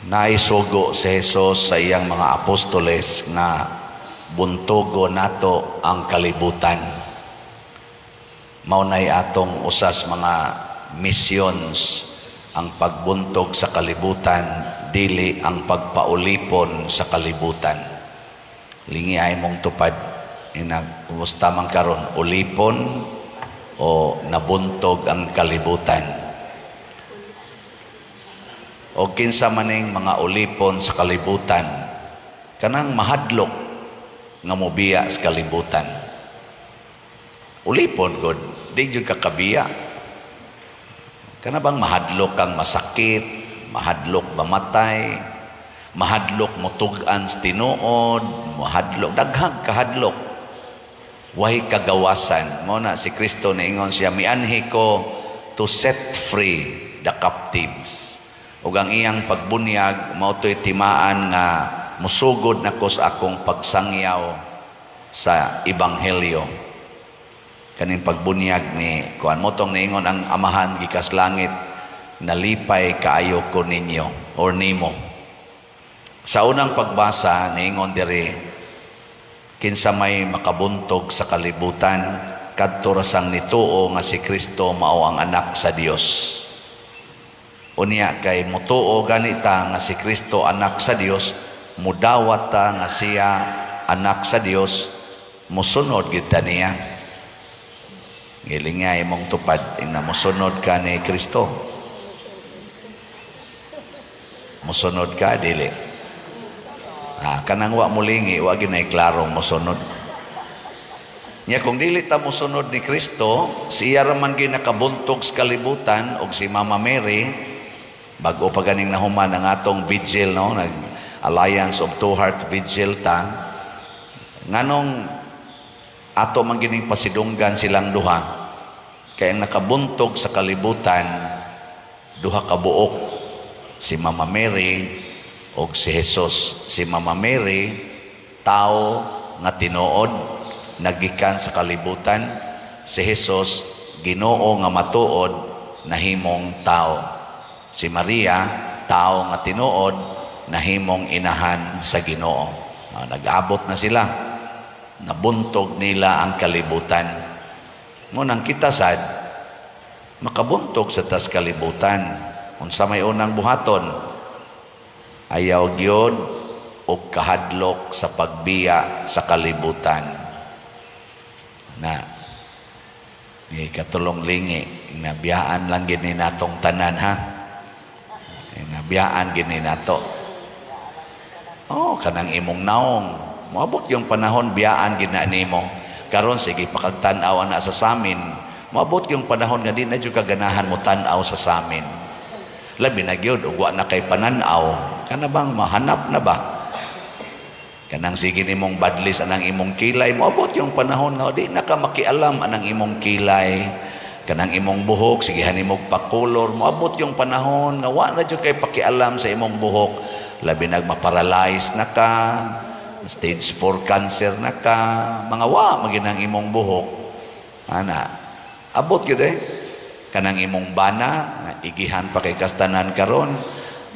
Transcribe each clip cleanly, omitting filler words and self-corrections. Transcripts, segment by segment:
Naisugo si Jesus sa iyang mga apostoles nga buntugo nato ang kalibutan. Maunay atong usas mga missions ang pagbuntog sa kalibutan, dili ang pagpaulipon sa kalibutan. Lingi ay mong tupad kumusta man karon, ulipon o nabuntog ang kalibutan. O kinsa maning mga ulipon sa kalibutan, kanang mahadlok nga mobiya sa kalibutan. Ulipon gud, di jud ka kabiya. Kana bang mahadlok kang masakit, mahadlok mamatay, mahadlok motug-an sa tinuod, mahadlok daghang kahadlok. Way kagawasan. Mo na si Kristo niingon siya, mianhi ko to set free the captives. Ug ang iyang pagbunyag mao toy timaan nga musugod nako sa akong pagsangyaw sa ebanghelyo. Kaning pagbunyag ni kuan mo tong niingon ang Amahan gikas langit, nalipay kaayo ko ninyo or nimo. Sa unang pagbasa niingon diri, kinsa may makabuntog sa kalibutan kadto ra sang nituo nga si Kristo mao ang anak sa Dios. Unya kay mutuo ganita nga si Kristo anak sa Dios, mudawat ta nga siya anak sa Dios, musunod gid ta niya. Gilingay mong tupad ina musunod ka ni Kristo. Musunod ka dili. Kanang wa mulingi wa ginay klaro musunod. Nya kung dili ta musunod ni Kristo, siya ra man ginakabuntog sa kalibutan og si Mama Mary. Bago pa ganing nahuman ang atong vigil, no? Nag-Alliance of Two Heart Vigil ta. Nganong ato man gining pasidunggan silang duha. Kaya ang nakabuntog sa kalibutan, duha ka buok. Si Mama Mary o si Jesus. Si Mama Mary, tao nga tinuod, nagikan sa kalibutan. Si Jesus, Ginoo nga matuod, nahimong tao. Si Maria, tao nga tinuod, nahimong inahan sa Ginoo. Nag-abot na sila. Nabuntog nila ang kalibutan. Ngunang kita sad, makabuntog sa tas kalibutan. Unsa may unang buhaton, ayaw gyud og kahadlok sa pagbiya sa kalibutan. Na katulong lingi, nabiyaan lang gini natong tanan ha. Nabiyaan gini nato. Kanang imong naong. Moabot yung panahon, biyaan gina nimo. Karon sige pakagtanaw na sa samin. Moabot yung panahon nga di na jud kaganahan mo tan-aw sa samin. Labi na gyud ug wa na kay pananaw. Kana bang mahanap na ba? Kanang sige nimong badlis anang imong kilay, moabot yung panahon nga di na ka makialam anang imong kilay. Kanang imong buhok, sigihan imong pakulor, moabot yung panahon nga wa na jud kay pakialam sa imong buhok. Labi nagma-paralyze na ka, stage 4 cancer na ka, mga wa maginang imong buhok. Abot gyud kanang imong bana, nga igihan pa kay kastanan karon,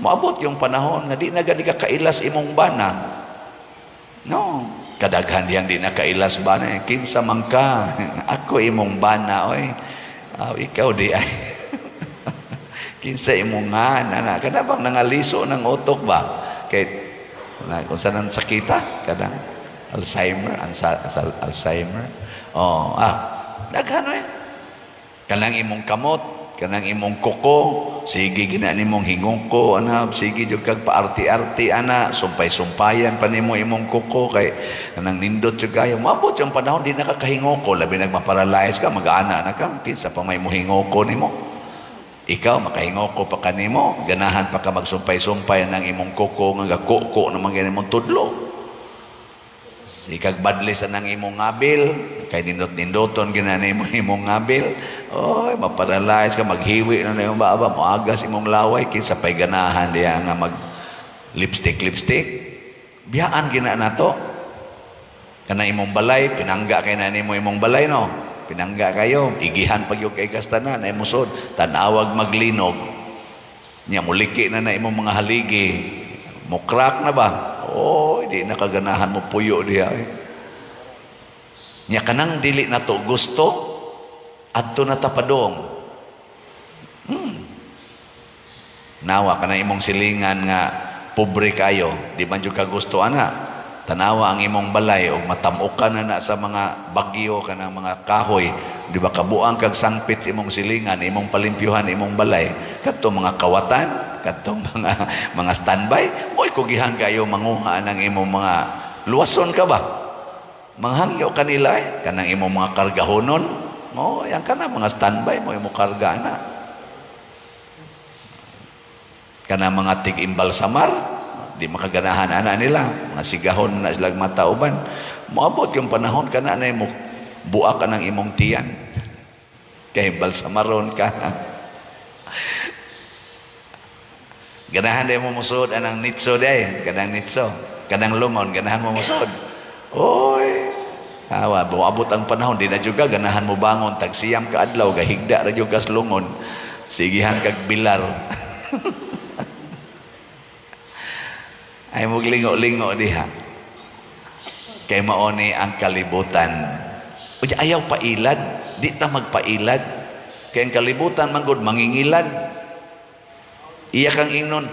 moabot yung panahon nga di na gani ka kailas imong bana. No, kadaghan diyan di na kailas bana. Kinsa man ka, ako imong bana oy. Ikaw di ay kinsa imong nga na kada bang nangaliso ng utok ba kay kung saan sakita kadang Alzheimer daghan kanang imong kamot, kanang imong kuko, sige gina nimong hingungko sige jud kag paarti-arti sumpay-sumpayan pa nimo imong kuko kay kanang nindot jud kayo. Mabot yung panahon di nakakahingoko, labi nagma-paralyze ka, mag-ana na ka, kinsa pa may mohingoko nimo. Ikaw makahingoko pa kanimo, ganahan pa ka magsumpay-sumpay ng imong kuko nga kuko naman ganimong tudlo. Sikag badlisan ng imong ngabil, kay nindot-nindoton ginani mo imong ngabil, maparalyze ka, maghiwi na imong baba, moagas imong laway, kinsa pa'y ganahan diya nga mag lipstick. Biyaan gina na to. Kana imong balay, pinangga kay na nimo imong balay, no? Pinangga kayo, igihan pag yung kay kastanan, ay musod, tanawag maglinog. Nya muliki na imong mga haligi, mukrak na ba? Oh, di nakaganahan mo puyo diha. Nya kanang dili na to gusto, adto na tapadong. Nawa ka na imong silingan nga pobre kayo, di man jud ka gusto ana. Tanawa ang imong balay o matamukan na sa mga bagyo ka ng mga kahoy, di ba kabuang kag sangpit imong silingan, imong palimpyuhan imong balay, kadto mga kawatan, kadto mga standby, mo'y kugihan kayo manguha ng imong mga luwason ka ba? Manghangyo kanila kanang imong mga kargahonon, mo yang kana mga standby mo imong karga na. Kana mga tig-imbal samar, di makaganahan ana nila, mga sigahon na silang matauban. Moabot yung panahon kana na mo buak ka ng imong tiyan. Kay balsamaron ka. Ganahan day mo musod anang nitso day, kanang nitso, kanang lungon, ganahan mo musod. Oy, awa, moabot ang panahon, di na juga ganahan mo bangon, tagsiyam ka adlaw, gahigda ra juga sa lungon, sigihan kag bilar. Ay muglingo-lingo diha. Kay maoni ang kalibutan. Unya ayaw pailad, di ta magpailad. Kay ang kalibutan manggod mangingilad. Iya kang ingnon,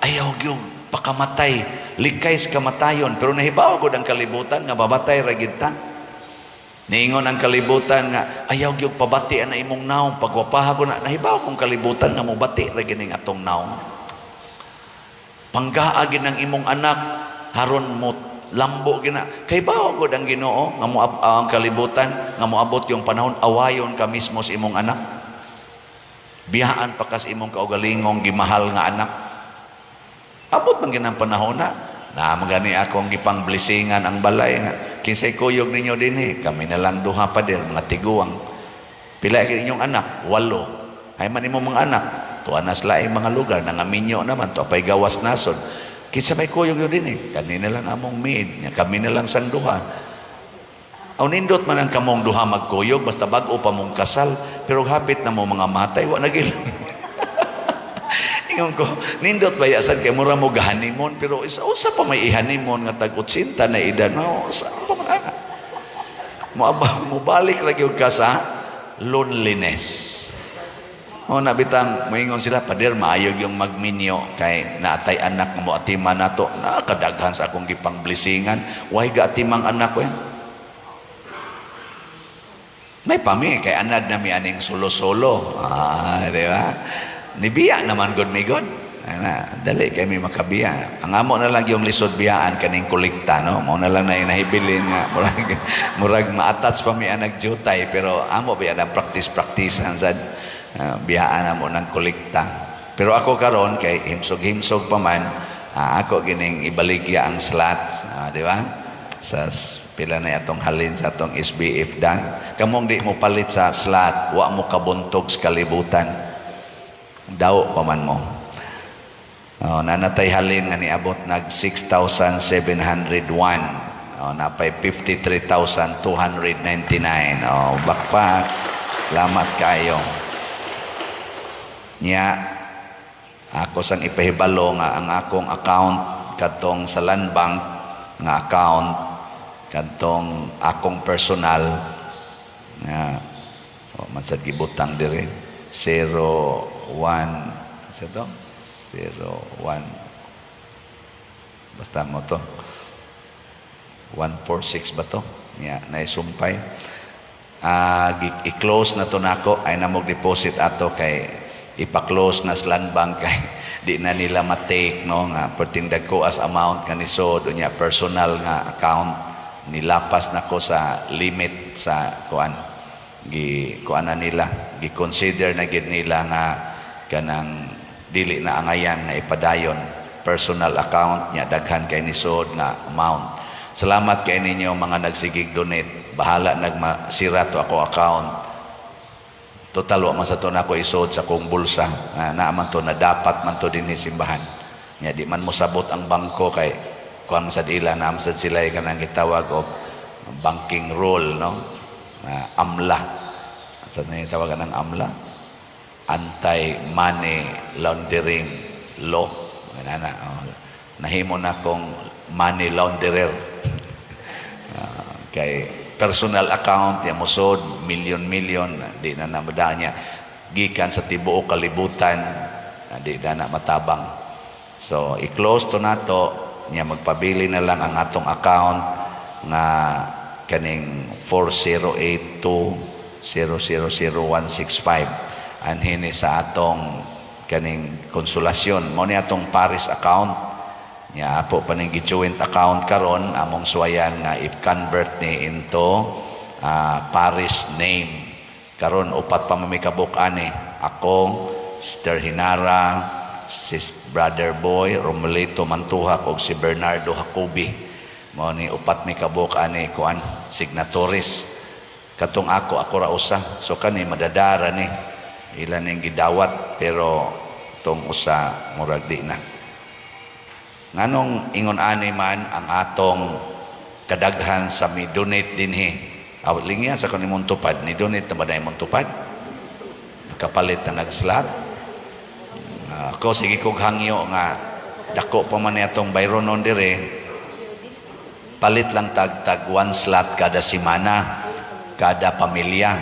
ayaw gyud pakamatay, likay sa kamatayon, pero nahibaw gud ang kalibutan nga babatay ra gid ta. Niingon ang kalibutan nga ayaw gyud pabati ana imong naong pagwapaha ko na nahibaw kung kalibutan nga mobati ra gid ning atong naong. Panggaa gid ang imong anak haron mo lambo gina kay bawo gud ang Ginoo nga mo ang kalibutan nga moabot yung panahon awayon ka mismo sa imong anak, biyaan pa kas imong kaugalingong gimahal nga anak. Abot man ginang panahon na magani akong gipang blessingan ang balay nga kinsay kuyog ninyo dinhi, kami na lang duha pa din mga tiguang. Pila gid inyong anak? 8. Ay man imong mga anak tuanas laing mga lugar, nangaminyo naman to apay gawas nasod. Kinsa may kuyog yun din kanina lang among maid, kami na lang sang duha. Aw nindot man ang kamong duha magkuyog basta bag-o pa mong kasal, pero hapit na mo mga matay wa nagil. Ingon ko nindot ba yasan kay mura mo gahanimon, pero usa pa may ihanimon nga tag 80 na edad, no sa pa man ana. Mo balik ra gyud ka sa loneliness. O nabitang moingon sila, pader maayog yung magminyo kay naatay anak mo atiman nato, nakadaghan sa akong gipang blessingan, way ga atimang anak ko yan. May pami kay anad na mi aning solo-solo, di ba? Nibiya naman god mi god. Ana, dali kay mi makabiya. Ang amo na lang yung lisod biyaan kaning kolekta, no? Mo na lang na nahibilin nga murag ma-attach pa mi anag jutay, pero amo biya na practice-practicean sad. Biyaan na mo ng kolekta. Pero ako karon kay himsog-himsog pa man, ako gining ibaligya ang slots, di ba? Sa pila na atong halin sa atong SBF dan. Kamong di mo palit sa slot, wa mo kabuntog sa kalibutan. Daw pa man mo. Nanatay halin nga niabot nag 6,701. Napay 53,299. Bakpak. Salamat kayo. Nya ako sang ipahibalo nga ang akong account kadtong sa Land Bank nga account kadtong akong personal nga mansad gibutang diri 01 sa to 01 basta mo to 146 ba to nya naisumpay i-close na to nako ay namog deposit ato kay ipa-close na sa Land Bank kay di na nila matake, no, nga pertindag ko as amount kanisod unya personal nga account nilapas na ko sa limit sa kuan kuan na nila gi-consider na gid nila nga kanang dili na angayan na ipadayon personal account nya daghan kay nisod nga amount. Salamat kay ninyo mga nagsigig donate, bahala nagmasira to ako account. Total wa man sa to nako isod sa kong bulsa. Naaman to na dapat man to dinhi simbahan. Nya di man mo sabot ang bangko kay kuan sa ila na amsad sila kanang gitawag og banking rule, no? AMLA. Sa na tawagan ng AMLA? anti-money laundering law. Nahimo na kong money launderer. Kay personal account niya musod, milyon-milyon, di na namadaan niya. Gikan sa tibuok kalibutan, di na matabang. So, i-close to nato, niya magpabili na lang ang atong account nga kaning 4082000165. Anhini sa atong kaning konsolasyon. Mo ni atong Paris account. Nya po paning joint account karon among suwayan nga i-convert ni into parish name. Karon upat pa mamikabuk ani. Ako, Sister Hinara, Brother Boy, Romelito Mantuhak ug si Bernardo Jacobi. Mao ni upat mi kabuk ani kuan signatories. Katong ako ra usa. So kani madadara ni ilan ning gidawat pero tong usa murag di na. Nganong ingon ani man ang atong kadaghan sa mi-donate dinhi. Awlingya sa kanimong tupad, ni donate na ba na imong tupad? Nakapalit na nag-slot. Ako sige kog hangyo nga dako pa man atong bayronon dire. Palit lang tag 1 slot kada semana, kada pamilya.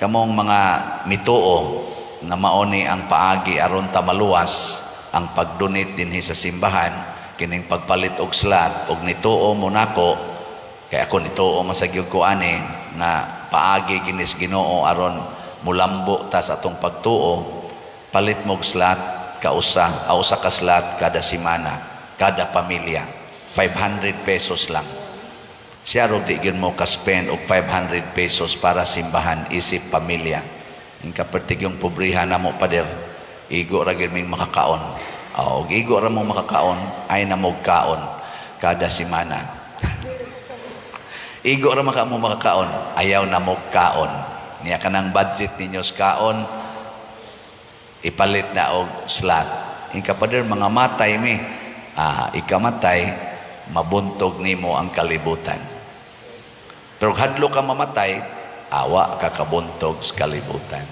Kamong mga mituo na maoni ang paagi aron ta maluwas ang pag-donate dinhi sa simbahan, kining pagpalit og slot og nituo mo nako, kay ako nituo masagyog ko ani nga paagi ginis Ginoo aron mulambo ta sa atong pagtuo, palit mo og slot usa ka slot kada semana, kada pamilya, 500 pesos lang. Siya ro di gyud mo ka-spend og 500 pesos para simbahan isip pamilya. Ing kapertigyong pobrihan na mo pader, igo ra gyud ming makakaon. O igo ra mo makakaon ay namog kaon kada semana. Igo ra mo makakaon, ayaw namog kaon. Niya kanang budget ninyo sa kaon ipalit na og slot. Ing kapader mga matay mi, ikamatay mabuntog nimo ang kalibutan. Pero hadlo ka mamatay, awa ka kabuntog sa kalibutan.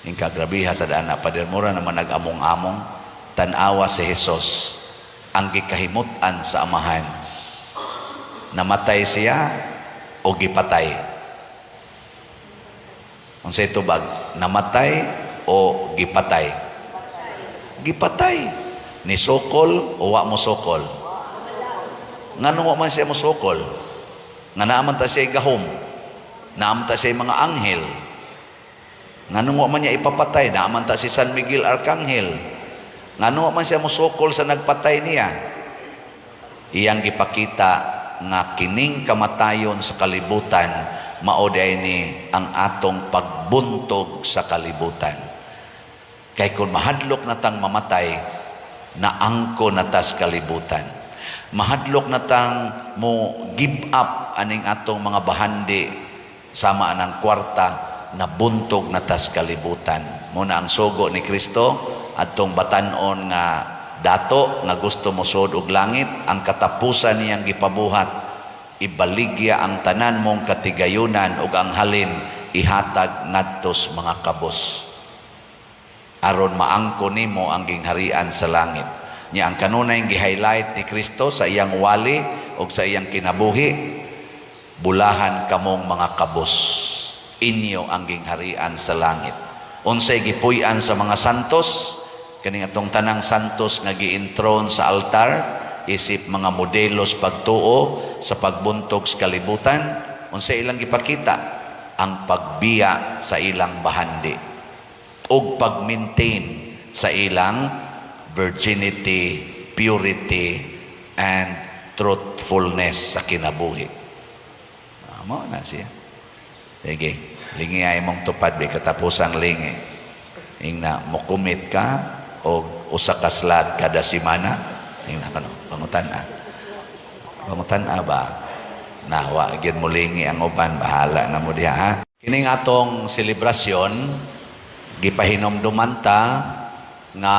Ing kagrabiha sa daan na pader mura naman nag-among-among tanawa si Jesus ang gikahimutan sa amahan. Namatay siya o gipatay. Unsay tubag? Namatay o gipatay? Gipatay. Ni sokol o wa mo sokol? Nganong wa man siya mo sokol? Nga naaman ta siya gahom. Naaman ta siya mga anghel. Nganong wa man niya ipapatay? Naaman ta si San Miguel Arcangel. Nganong wa man siya mo sokol sa nagpatay niya? Iyang gipakita nga kining kamatayon sa kalibutan mauday ni ang atong pagbuntog sa kalibutan. Kay kung mahadlok natang mamatay, naangko natas kalibutan. Mahadlok natang mo give up aning atong mga bahandi sama anang kwarta, nabuntog natas kalibutan. Muna ang sugo ni Kristo atong batanon nga dato nga gusto mo sud og langit, ang katapusan niyang gipabuhat, ibaligya ang tanan mong katigayunan ug ang halin ihatag ngadtos mga kabos aron maangko nimo ang gingharian sa langit. Nya ang kanunay gi-highlight ni Kristo sa iyang wali ug sa iyang kinabuhi, bulahan kamong mga kabos, inyo ang gingharian sa langit. Unsay gipuy-an sa mga santos, kaning atong tanang santos nga gi-enthrone sa altar, isip mga modelos pagtuo sa pagbuntog sa kalibutan. Unsay ilang gipakita? Ang pagbiya sa ilang bahandi ug pag-maintain sa ilang virginity, purity, and truthfulness sa kinabuhi. Amo na siya. Sige, lingi ay mong tupad bi katapusang lingi. Ing na mokumit ka o usa ka slot kada semana. Ing na kano, pangutan-a ba? Nawa gyud mo lingi ang uban, bahala na mo diha ha. Kining atong selebrasyon gipahinomduman ta nga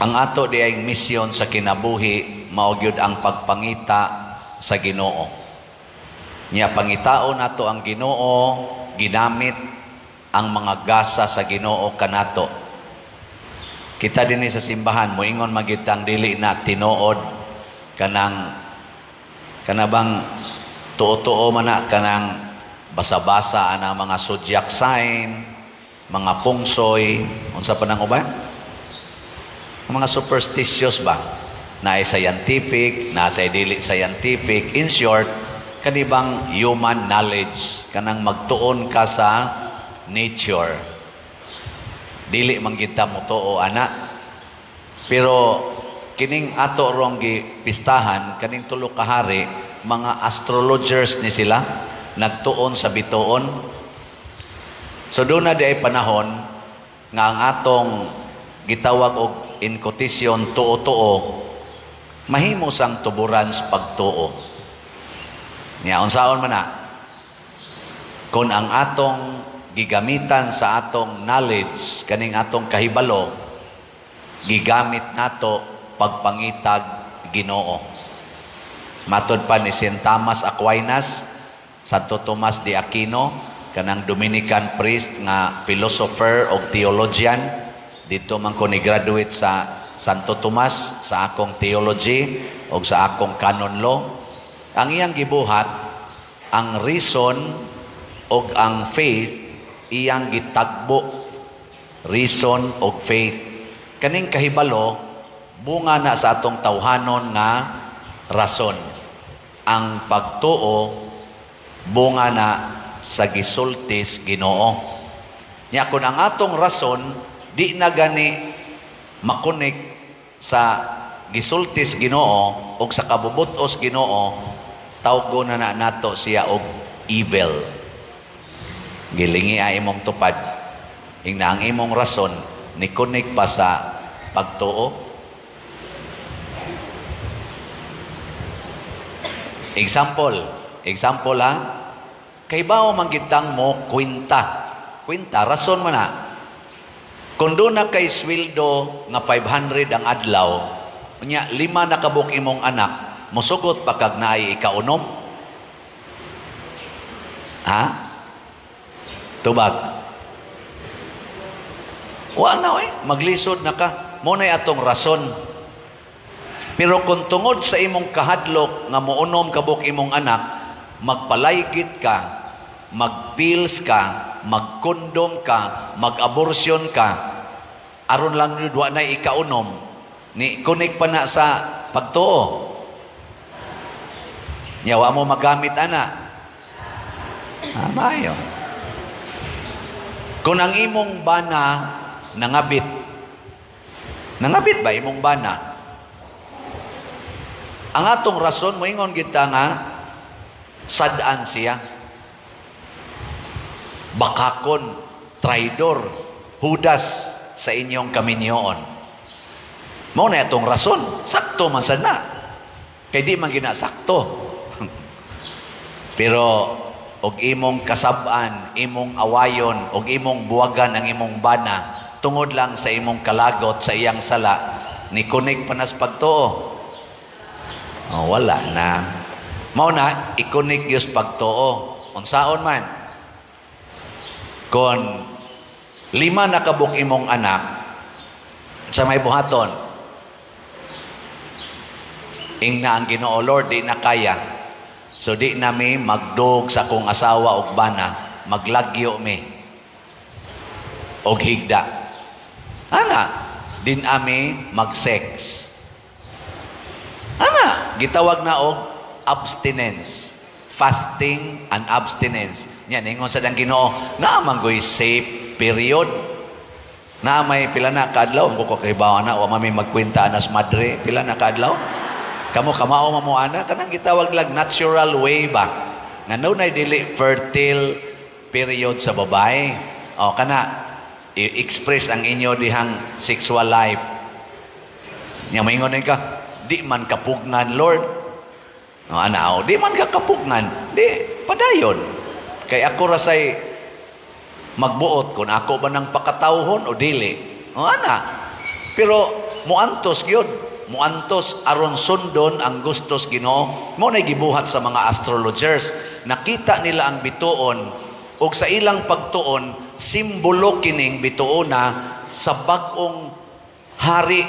ang ato diayng misyon sa kinabuhi mao gyud ang pagpangita sa Ginoo. Nya pangitaon nato ang Ginoo ginamit ang mga gasa sa Ginoo kanato. Kita din sa simbahan moingon magitang dili na tinuod kanabang tuo-tuo man na kanang basa-basa ana mga zodiac sign, mga pungsoy, unsa pa nang uban? Mga superstitious ba? Na scientific, na dili scientific. In short, kanibang human knowledge, kanang magtuon ka sa nature. Dili man kita mo tuo ana. Pero kining ato rong gipistahan, kaning tulo ka hari, mga astrologers ni sila, nagtuon sa bituon. So doon na di ay panahon nga ang atong gitawag og in quotation tuo-tuo, mahimo sang tuburan sa pagtuo. Nya unsaon man na? Kung ang atong gigamitan sa atong knowledge, kaning atong kahibalo, gigamit nato pagpangitag Ginoo. Matod pa ni St. Thomas Aquinas, Santo Tomas de Aquino, kanang Dominican priest nga philosopher o theologian, dito man ko ni graduate sa Santo Tomas sa akong theology o sa akong canon law. Ang iyang gibuhat, ang reason o ang faith, iyang gitagbo. Reason o faith. Kaning kahibalo, bunga na sa atong tawhanon nga rason. Ang pagtuo, bunga na sa gisultis Ginoo. Nya kung ang atong rason di na gani makunik sa gisultis Ginoo o sa kabubutos Ginoo, tawgo na nato siya og evil. Gilingi ay imong tupad. Ingna ang imong rason ni kunik pa sa pagtuo. Example ha. Kay bao manggitang mo kwinta. Kwinta, rason man na. Kung doon na kay sweldo nga 500 ang adlaw, nya 5 na kabuk imong anak, musugot pa kag naay ikaunom? Ha? Tubag. Wa na maglisod na ka. Muna'y atong rason. Pero kung tungod sa imong kahadlok nga muunom kabuk imong anak, magpalaygit ka, magpills ka, magkondom ka, mag-abortion ka, aron lang yun, wa na ikaunom, ni kunik pa na sa pagtuo. Yawa mo magamit, ana. Mayo. Kung ang imong bana nangabit ba imong bana? Ang atong rason, moingon kita nga, sadaan siya. Bakakon, traidor, hudas sa inyong kaminyoon. Mao na itong rason. Sakto man sana. Kay di man ginasakto. Pero og imong kasab-an, imong awayon, og imong buwagan ang imong bana, tungod lang sa imong kalagot sa iyang sala, ni kunig panas pagtuo. Oh, wala na. Mao na ikunig Dios pagtuo. Unsaon man? Kon 5 na kabuk imong anak sa may buhaton, ingna ang Ginoo, Lord, di na kaya. So di nami magdog sa kong asawa og bana, maglagyo mi og higda. Ana, din ami mag-sex. Ana, gitawag na og abstinence. Fasting and abstinence. Yan, ingon sa dang Ginoo, naamang go'y safe period. Na may pila na kaadlaw, ko kahibawa na, o mami magkwenta anas madre, pila na kaadlaw. Kamu kamao mamuana, kanang gitawag lang natural way ba? Nga no na dili fertile period sa babae. O kana, i-express ang inyo dihang sexual life. Nga maingon ka, di man kapugnan, Lord. No, ana, di man ka kapugnan. Di, padayon. Kay ako rasay magbuot kung ako ba ng pakatawhon o dili. O ana. Pero muantos gyud. Muantos aron sundon ang gustos Ginoo. Mo na gibuhat sa mga astrologers. Nakita nila ang bituon ug sa ilang pagtuon simbolo kining bituona sa bag-ong hari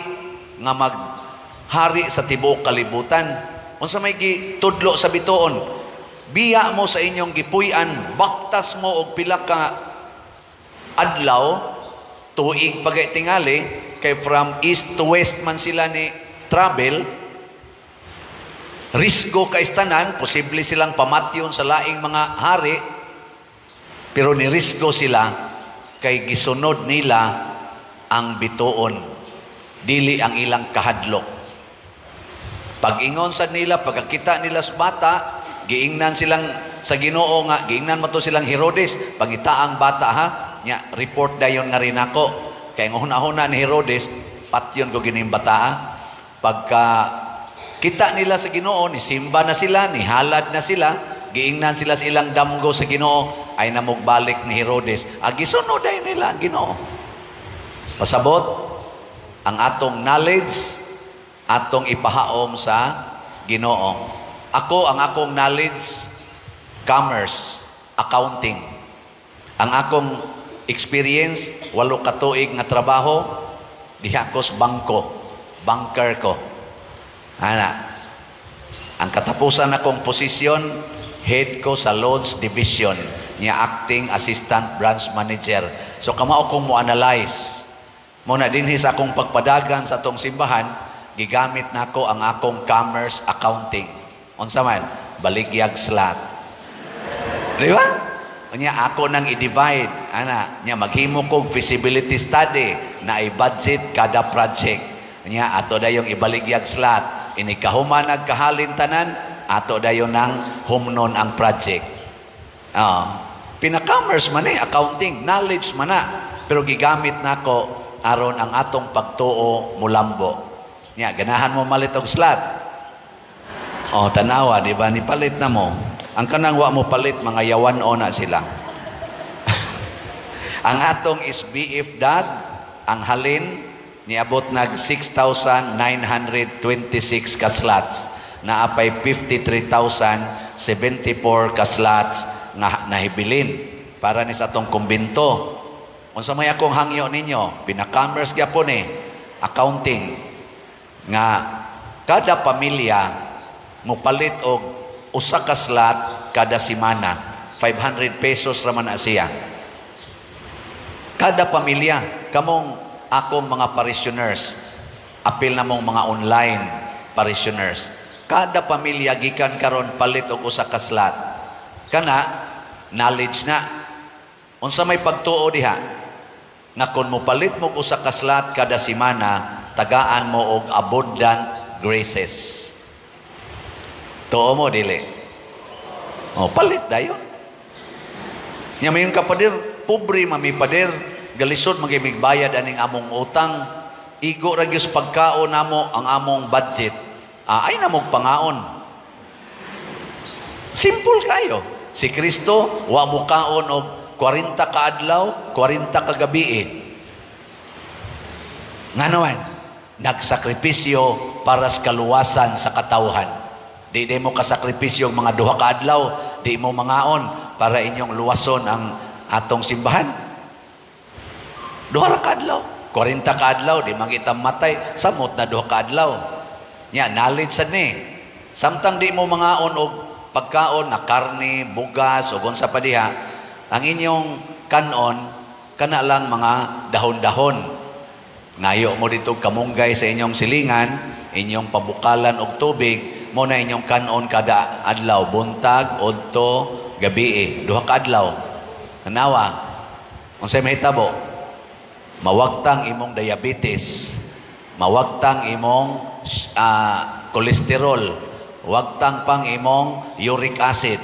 nga maghari sa tibuok kalibutan. Unsa may gitudlo sa bituon? Biya mo sa inyong gipuy-an, baktas mo og pila ka adlaw, tuig pagay tingali, kay from east to west man sila ni travel, risgo ka istanan, posible silang pamatyon sa laing mga hari, pero ni risgo sila kay gisunod nila ang bituon, dili ang ilang kahadlok. Pag-ingon sa nila, pagkakita nila sa bata, giingnan silang sa Ginoo nga, giingnan mo to silang Herodes, pangita ang bata ha, nya report dayon nga rin ako. Kaya ng huna-huna ni Herodes, patyon ko gining bata ha. Pagka kita nila sa Ginoo, ni simba na sila, ni halad na sila, giingnan sila sa ilang damgo sa Ginoo, ay namugbalik ni Herodes. Gisunod ay nila ang Ginoo. Pasabot, ang atong knowledge, atong ipahaom sa Ginoo. Ako, ang akong knowledge, commerce, accounting. Ang akong experience, 8 ka tuig nga trabaho, diha ko sa bangko, banker ko. Ana, ang katapusan akong posisyon, head ko sa loans division, niya acting assistant branch manager. So kamao kong mo analyze. Muna dinhi sa akong pagpadagan sa atong simbahan, gigamit nako ang akong commerce accounting. Unsa man? Baligyag slot. Di ba? Nya ako nang i-divide, ana, nya maghimo kog feasibility study na i-budget kada project. Nya ato dayong ibaligyag slot, ini kahuman nagkahalin tanan, ato dayon nang humnon ang project. Pina-commerce man accounting, knowledge man na, pero gigamit nako aron ang atong pagtuo mulambo. Nya ganahan mo malit og slot. Tanawa, di ba? Ni palit na mo. Ang kanang wa mo palit, mga yawan o na sila. Ang atong SBF dag, ang halin, niabot nag 6,926 ka slots. Naapay 53,074 ka slots nga nahibilin para ni sa atong kumbinto. Unsa may akong hangyo ninyo, pina-commerce gyapon accounting, nga kada pamilya mo palit og usa ka slot kada semana, 500 pesos raman na siya. Kada pamilya, kamong akong mga parishioners, apil na mong mga online parishioners, kada pamilya gikan karon palit og usa ka slot. Kana knowledge na. Unsa may pagtuo diha? Nga kun mo palit mo og usa ka slot kada semana, tagaan mo og abundant graces. Tuo mo, dili. Palit dayon. Nya mayon kapadir, pobre mamipadir, galisod magimigbayad aning among utang, igo ra gyud pagkaon namo ang among budget. Ay namog pangaon. Simple kayo. Si Kristo wa mo kaon og 40 ka adlaw, 40 ka gabi. Nganoan? Nagsakripisyo para sa kaluwasan sa katawhan. Di mo kasakripisyo mga 2 ka adlaw, di mo mangaon para inyong luwason ang atong simbahan. 2 ka adlaw, 40 ka adlaw, di mangita matay, samot na 2 ka adlaw. Nya, knowledge sad ni. Samtang di mo mangaon og pagkaon na karne, bugas, o gunsa pa diha, ang inyong kanon, kana lang mga dahon-dahon. Ngayo mo dito kamunggay sa inyong silingan, inyong pabukalan og tubig, mo na inyong kanon kada adlaw, buntag, udto, gabi 2 ka adlaw. Kanawa, unsay mahitabo? Mawagtang imong diabetes, mawagtang imong kolesterol, wagtang pang imong uric acid,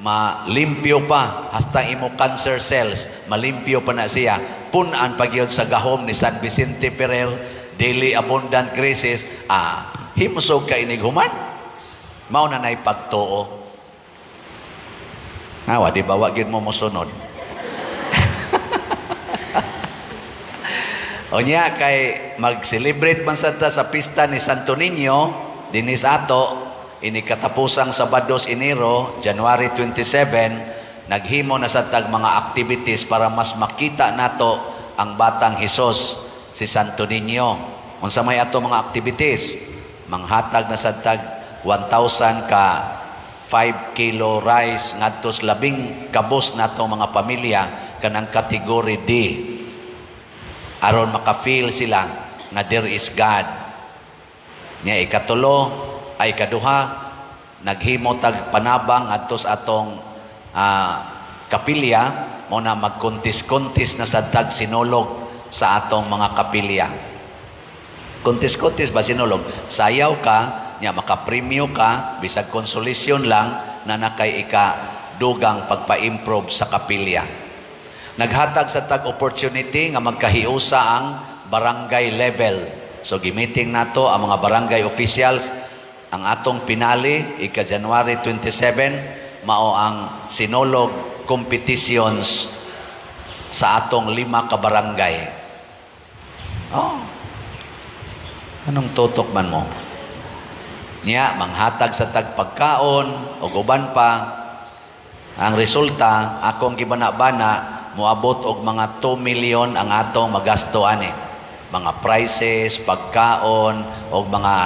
malimpyo pa hasta imong cancer cells, malimpyo pa na siya. Punan pagyod sa gahom ni San Vicente Ferrer, daily abundant graces, himsog ka inig human. Mao na nay pagtuo. Nawa, di ba wag yun mo mosunod? O niya, kay mag-celebrate man sa pista ni Santo Niño, dinis ato, ini katapusang Sabados Enero, January 27, naghimo na sa tag mga activities para mas makita nato ang batang Hesus, si Santo Niño. Unsa may ato mga activities? Manghatag na sa tag 1,000 ka 5 kilo rice ngadto sa labing kabos nato mga pamilya kanang category D, aron maka-feel sila nga there is God. Nya ikatulo ay kaduha, naghimo tag panabang adto sa atong kapilya, mo na magkuntis-kuntis na sa tag sinulog sa atong mga kapilya. Kuntis-kuntis ba sinulog? Sayaw ka, nya makapremyo ka, bisag konsolasyon lang na nakay ika-dugang pagpa-improve sa kapilya. Naghatag sa tag opportunity nga magkahiusa ang barangay level. So gimiting nato ang mga barangay officials. Ang atong pinali ika-January 27 mao ang sinulog competitions sa atong 5 ka barangay. Oh. Anong tutok man mo? Niya manghatag sa tagpagkaon o uban pa. Ang resulta akong gibana-bana moabot og mga 2 million ang atong magasto ani. Mga prices, pagkaon o mga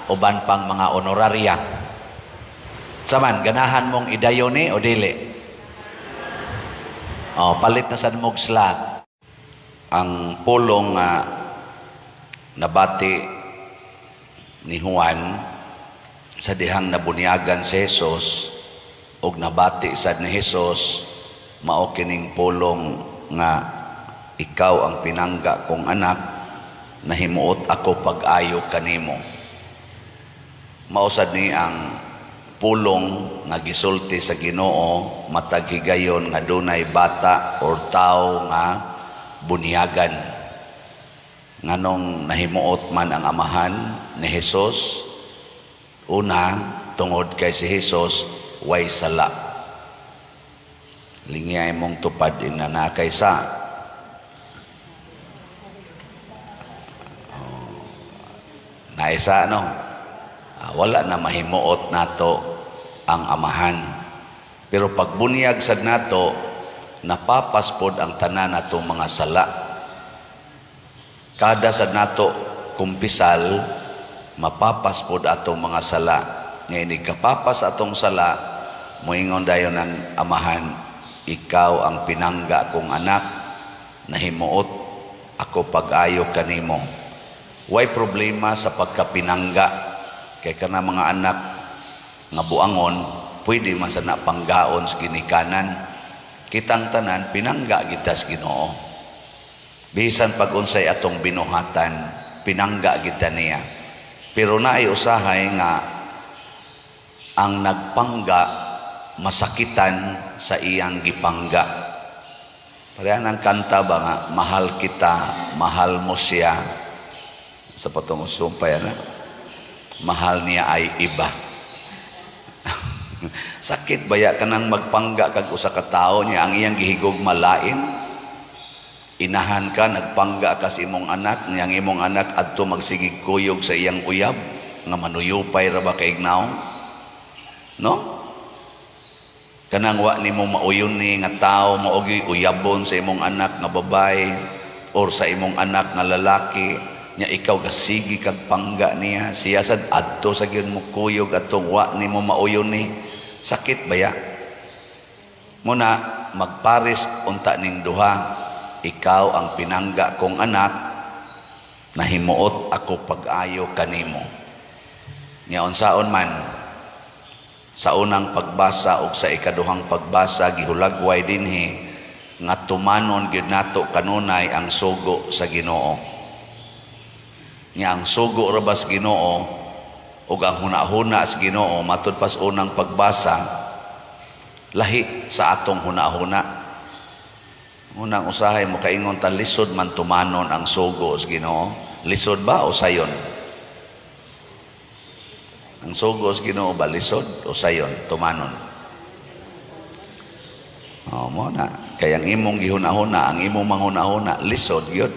uban pang mga honoraria. Saman ganahan mong idayon ni o dili? Palit na sa mong slot. Ang pulong nabati ni Juan sa dihang nabunyagan si Jesus og nabati sad ni Jesus, mao kining pulong nga ikaw ang pinangga kong anak, nahimuot ako pag-ayo kanimo. Mao sad ni ang pulong nga gisulti sa Ginoo matag higayon nga dunay bata or tao nga bunyagan. Nganong nahimuot man ang amahan ni Jesus, una tungod kay si Jesus way sala. Lingiyay mong tupad inanakay sa naisa no. Wala na mahimuot nato ang amahan. Pero pagbunyag sad nato, napapaspod ang tanan natong mga sala. Kada sad nato kumpisal, mapapaspod atong mga sala. Ngayon kapapas atong sala, moingon dayon ng amahan, ikaw ang pinangga kong anak, nahimuot ako pag-ayo kanimo. Way problema sa pagkapinangga. Kay kana mga anak nga buangon, pwede man sa napanggaon sa ginikanan. Kitang tanan, pinangga kita sa Ginoo. Bisan pag unsay atong binuhatan, pinangga kita niya. Pero naay usahay nga ang nagpangga masakitan sa iyang gipangga. Pareha ng kanta ba nga, mahal kita, mahal mo siya. Sa patong sumpay na, mahal niya ay iba. Sakit baya ka nang magpangga kag usa ka tawo niya ang iyang gihigog malain. Inahan ka, nagpangga ka sa imong anak, niyang imong anak adto magsigig kuyog sa iyang uyab nga manuyupay ra ba kaignaw? No? Kanang wa nimo mauyon ni nga tawo maogi uyabon sa imong anak nga babae or sa imong anak nga lalaki, nya ikaw gasigi kag pangga niya, siya sad adto sa gyud mo kuyog atong wa nimo mauyon ni. Sakit baya? Muna magparis unta ning duha, ikaw ang pinangga kong anak, nahimuot ako pag-ayo kanimo. Nya unsaon man sa unang pagbasa ug sa ikaduhang pagbasa gihulagway dinhi nga tumanon gyud nato kanunay ang sugo sa Ginoo. Nya ang sugo ra bas Ginoo ug ang hunahuna sa Ginoo matud pas unang pagbasa lahi sa atong hunahuna. Unang usahay mo kaingon ta lisod man tumanon ang sugo sa Ginoo. Lisod ba o sayon? Ang sugo sa Ginoo ba lisod o sayon tumanon? Mo na kay ang imong gihunahuna, ang imong manghunahuna lisod gyud.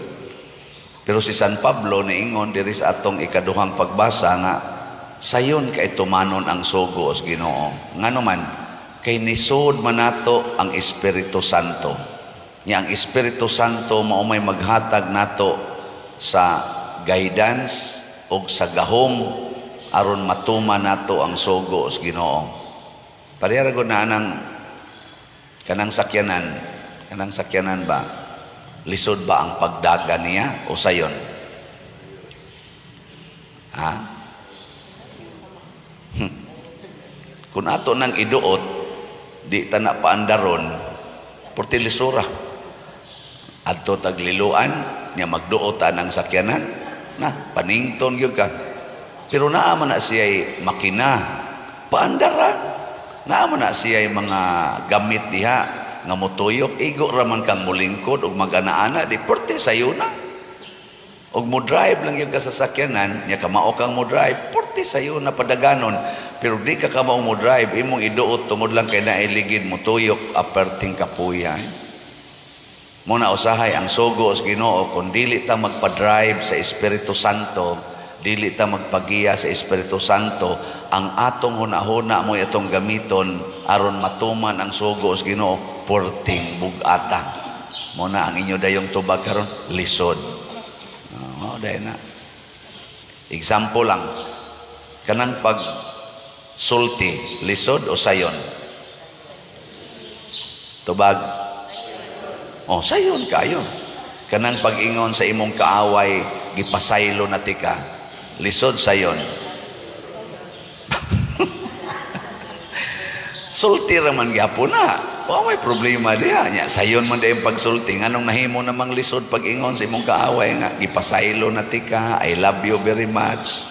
Pero si San Pablo niingon diri sa atong ikaduhang pagbasa nga sayon kay tumanon ang sugo sa Ginoo. Ngano man kay nisod man nato ang Espiritu Santo. Nya ang Espiritu Santo mao may maghatag nato sa guidance o sa gahom aron matuman nato ang sugo sa Ginoo. Parehara gud na kanang sakyanan ba? Lisod ba ang pagdaga niya o sayon? Ha? Kung ato nang iduot, di ta na paandaron, porti lisura. Adto tagliluan, niya magduota ng sakyanan, na, panington yun ka. Pero naaman na siya'y makina, paandara. Naaman na siya'y mga gamit diha, nga mutuyok, igo raman kang mulingkod, ug mag-ana-ana, di porti sayo na. Og mo drive lang yung kasasakyanan, niya kamao kang mo drive, porti sayo na padaganon. Pero di ka kamao mo drive, imong iduot, tungod lang kay nailigid mo tuyok, aperting kapuya. Muna usahay ang sugo sa Ginoo, kung dili ta magpa-drive sa Espiritu Santo, dili ta magpagiya sa Espiritu Santo, ang atong hunahuna mo itong gamiton, aron matuman ang sugo sa Ginoo, porting bugata. Muna ang inyo dayong tubag karon lisod. Dahil na. Example lang. Kanang pag sulti, lisod o sayon? Tubag. O, sayon kayo. Kanang pag-ingon sa imong kaaway, gipasaylo na tika. Lisod, sayon. Sulti raman gyapon na. O, may problema diha. Nya, sayon man dahil pagsulti. Anong nahimo namang lisod pag-ingon sa imong kaaway nga, gipasaylo na tika, I love you very much.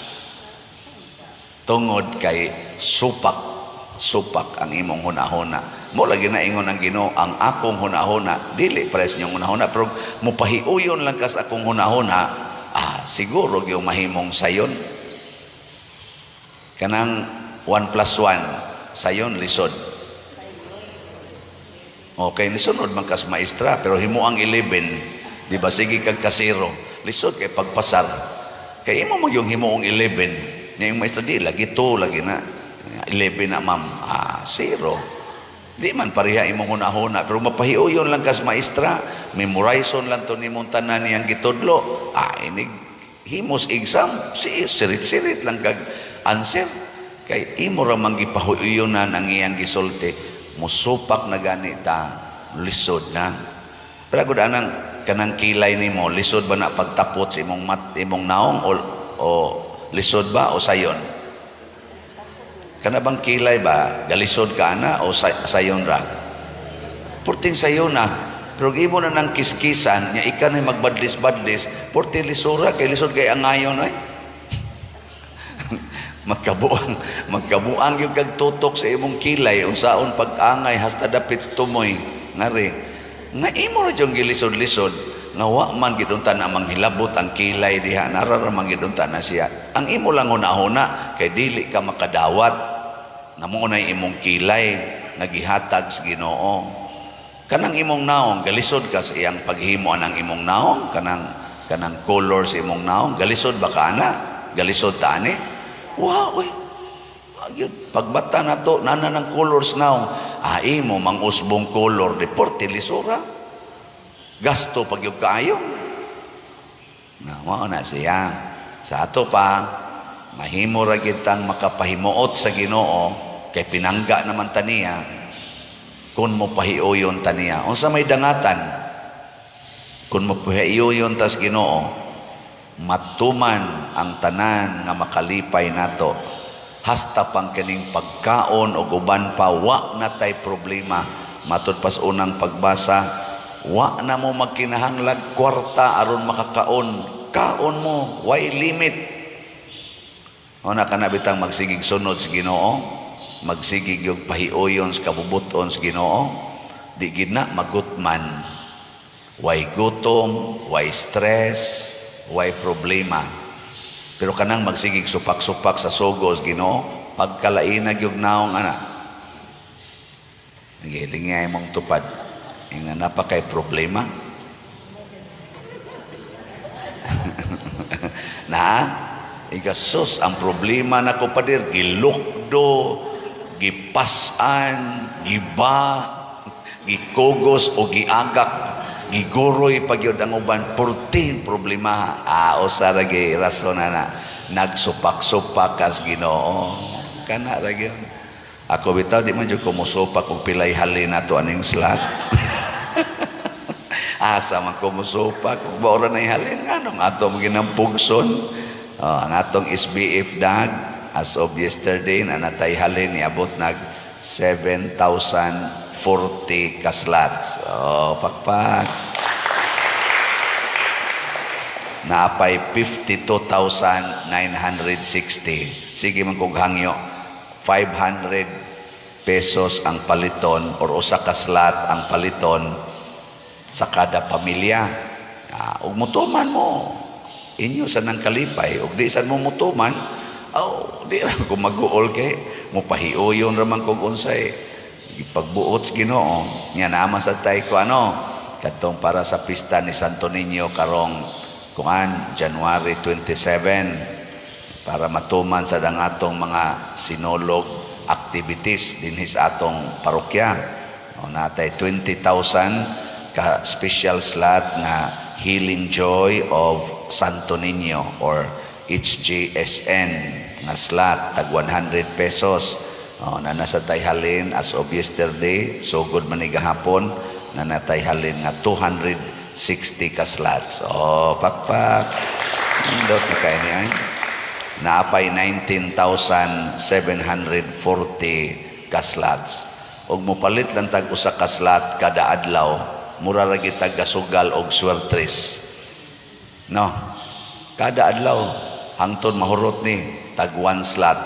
Tungod kay supak ang imong hunahuna. Mo lagi na ingon ang Ginoo, ang akong hunahuna, dili pares niyong hunahuna, pero mupahiuyon lang kas akong hunahuna, siguro yung mahimong sayon. Kanang 1+1, sayon, lisod. Okay, nisunod man kas maestra, pero himo ang 11, di ba, sige kag kasiro, lisod kay pagpasar. Kay imo mag yung himo ang 11, niya yung maestra, di, lagi 2, lagi na, 11 na ma'am, 0. Di man pareha imong hunahuna, pero mapahiuyon lang kas maestra, memorizon lang to nimong tanan niyang gitudlo. Inig himos exam, sirit-sirit lang kag answer. Kay imo ra man gipahiuyonan ang iyang gisulti, musupak na ganita, lisod na. Pero gud anang kanang kilay nimo, lisod ba na pagtapot sa imong naong o lisod ba o sayon? Kana bang kilay ba, galisod ka na o sayon ra? Porting sayon na. Pero imo na ng kiskisan, niya ika na magbadlis-badlis, porting lisura, kay lisod kay angayon ay. Magkabuang yung kagtutok sa imong kilay, unsaon pag-angay, hasta dapit tumoy, ngari. Nga imo na yung gilisod-lisod, nga wa man giduntan na manghilabot ang kilay diha, nararamang giduntan na siya. Ang imo lang huna-huna, kay dili ka makadawat, namo na imong kilay nagihatag sa Ginoo. Kanang imong naong galisod ka sa iyang paghimo anang imong naong, kanang color sa imong naong, galisod ba ka ana? Galisod ta ani? Wow, pagbata na to, nana ng colors naong, imo mang usbong color, deporte lisura. Gasto pag yung kaayo. Mao na siya. Sa ato pa, mahimo ra kitang makapahimuot sa Ginoo, kay pinangga naman taniya kung mo pahiuyon taniya. Unsa may dangatan, kung mo pahiuyon tas Ginoo, matuman ang tanan nga makalipay nato, hasta pang kining pagkaon o uban pa, wa na tay problema. Matud pas unang pagbasa, wa na mo magkinahanglag kwarta aron makakaon, kaon mo, why limit. O na ka na bitang magsigig sunod sa Ginoo, magsigig yung pahiuyon sa kabubuton sa Ginoo, di gid na magutman. Why gutom, why stress, why problema. Pero kanang magsigig supak-supak sa sugo sa Ginoo, pagkalainag yung naong ana, nagilingay mong tupad, yung napakay problema. Na, igasos ang problema na ko padir, gilukdo, gipasan, giba, gikugos o giagak, giguroy pagyud ang uban, purtin problema. Usa ra gi rason na nagsupak-supak kas Ginoo. Kana ra gyud. Ako bitaw di man jud ko mosupak og pilay halin nato aning slot. Asa man ko mosupak ug baura na halin nganong atong ginampugson. Ang atong SBF dag as of yesterday na natay halin niabot nag 7,040 ka slots. Pakpak. Napay 52,960. Sige man kog hangyo. 500 pesos ang paliton or usa ka slot ang paliton sa kada pamilya. Ug mutuman mo inyo sa nang kalipay ug di san mo mutuman, di ra ko mag-uol kay mopahiuyon ra man kog unsay ipagbuot sa Ginoo. Nya nama sa tay ko katong para sa pista ni Santo Niño karong January 27 para matuman sa dangatong mga sinolog activities dinhi sa atong parokya. Natay 20,000 ka special slot nga Healing Joy of Santo Niño or HJSN nga slot tag 100 pesos. Na nasa tayhalin as of yesterday, so good man gahapon na natayhalin nga 260 ka slots. Pakpak. Indot na kayo niya. Naapay 19,740 ka slots. Og mopalit lang tag usa ka slot kada adlaw. Mura ra gid tag gasugal og swertres. Kada adlaw hangtod mahurot ni tag 1 slot.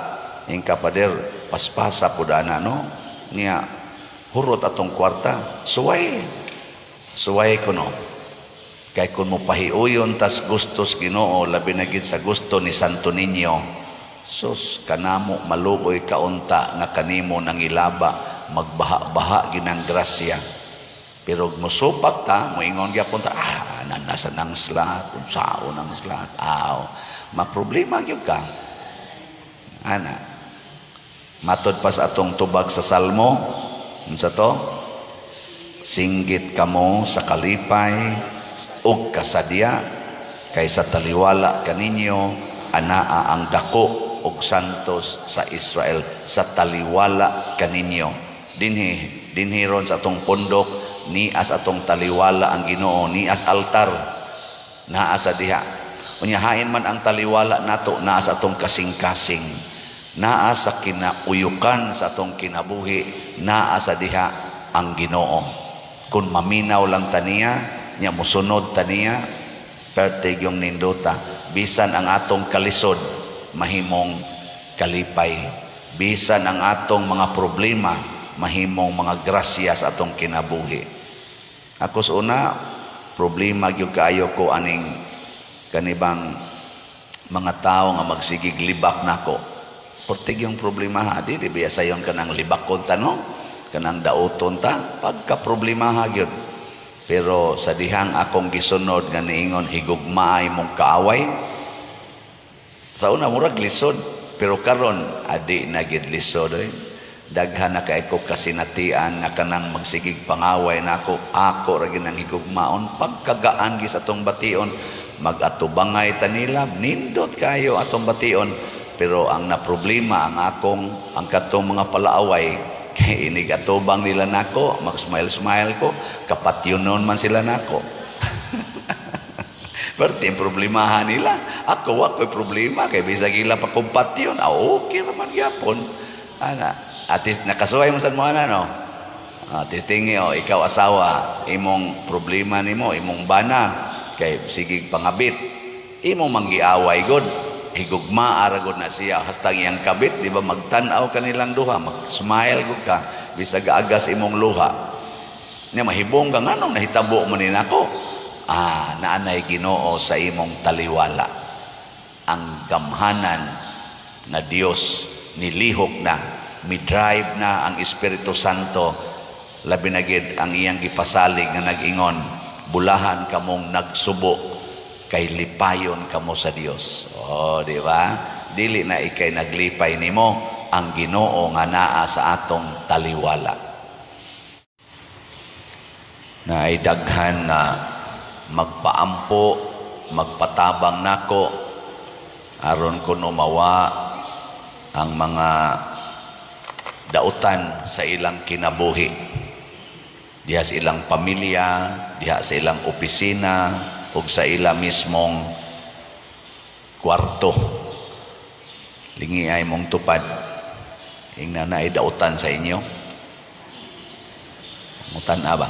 Ing kapader paspasa pud ana niya hurot atong kwarta. Suway ko kay kun mo pahiuyon tas gustos Ginoo labi na gid sa gusto ni Santo Niño. Sus kanamo maluoy kaunta nga kanimo nang ilaba magbaha-baha ginang grasya. Pero musupak ta, moingon gyapon ta, nasa nang slot, unsao nang slot. Maproblema gyud ka. Matod pa sa atong tubag sa Salmo, unsa to? Singgit kamo sa kalipay ug kasadya kaysa taliwala kaninyo anaa ang dako ug santos sa Israel sa taliwala kaninyo. Dinhi ron sa atong pundok ni as atong taliwala ang Ginoo, ni as altar naa sa diha. Unyahain man ang taliwala nato naa sa atong kasing-kasing, naa sa kinauyukan sa atong kinabuhi, naa sa diha ang Ginoo. Kung maminaw lang taniya, nya musunod taniya, pertig yung nindota. Bisan ang atong kalisod, mahimong kalipay. Bisan ang atong mga problema, mahimong mga grasya sa atong kinabuhi. Ako sa una, problema gyud kaayo ko aning kanibang mga tao nga magsigig libak nako. Portig yung problema di biya sayon kanang libakon ta kanang dauton ta pagka problema gyud. Pero sa dihang akong gisunod nga niingon higugmaay mong kaaway. Sa una murag lisod, pero karon adi na gid lisod daghan na kay ko kasinatian nga kanang magsigig pangaway nako ako ra ginang higugmaon pagkagaan gi sa atong bation magatubangay tanila nindot kayo atong bation. Pero ang na problema ang katong mga palaaway kay inigatubang nila nako mag-smile ko kapatyonon man sila nako. Pero yung problemahan nila ako'y problema kay bisag ila pa kompatyon okay naman yapon atis nakasuway mo sa mga testingi ikaw asawa imong problema nimo imong bana kay sige pangabit imong manggiaway god higugma aragod na siya hastang iyang kabit di ba magtan-aw kanilang duha mag-smile gud ka bisag agas imong luha nya mahibong ka nganong nahitabo mo ni nako naanay Ginoo sa imong taliwala ang gamhanan na Dios nilihok na midrive na ang Espiritu Santo labi na gid ang iyang gipasalig nga nag-ingon bulahan kamong nagsubo kay lipayon kamo sa Dios. Di ba? Dili na ikay naglipay nimo ang Ginoo nga naa sa atong taliwala. Na ay daghan nga magpaampo, magpatabang nako aron kuno mawa ang mga dautan sa ilang kinabuhi, diha sa ilang pamilya, diha sa ilang opisina ug sa ilang mismong kwarto. Lingi ay mong tupad ingna na ay dautan sa inyo. Mutan ba?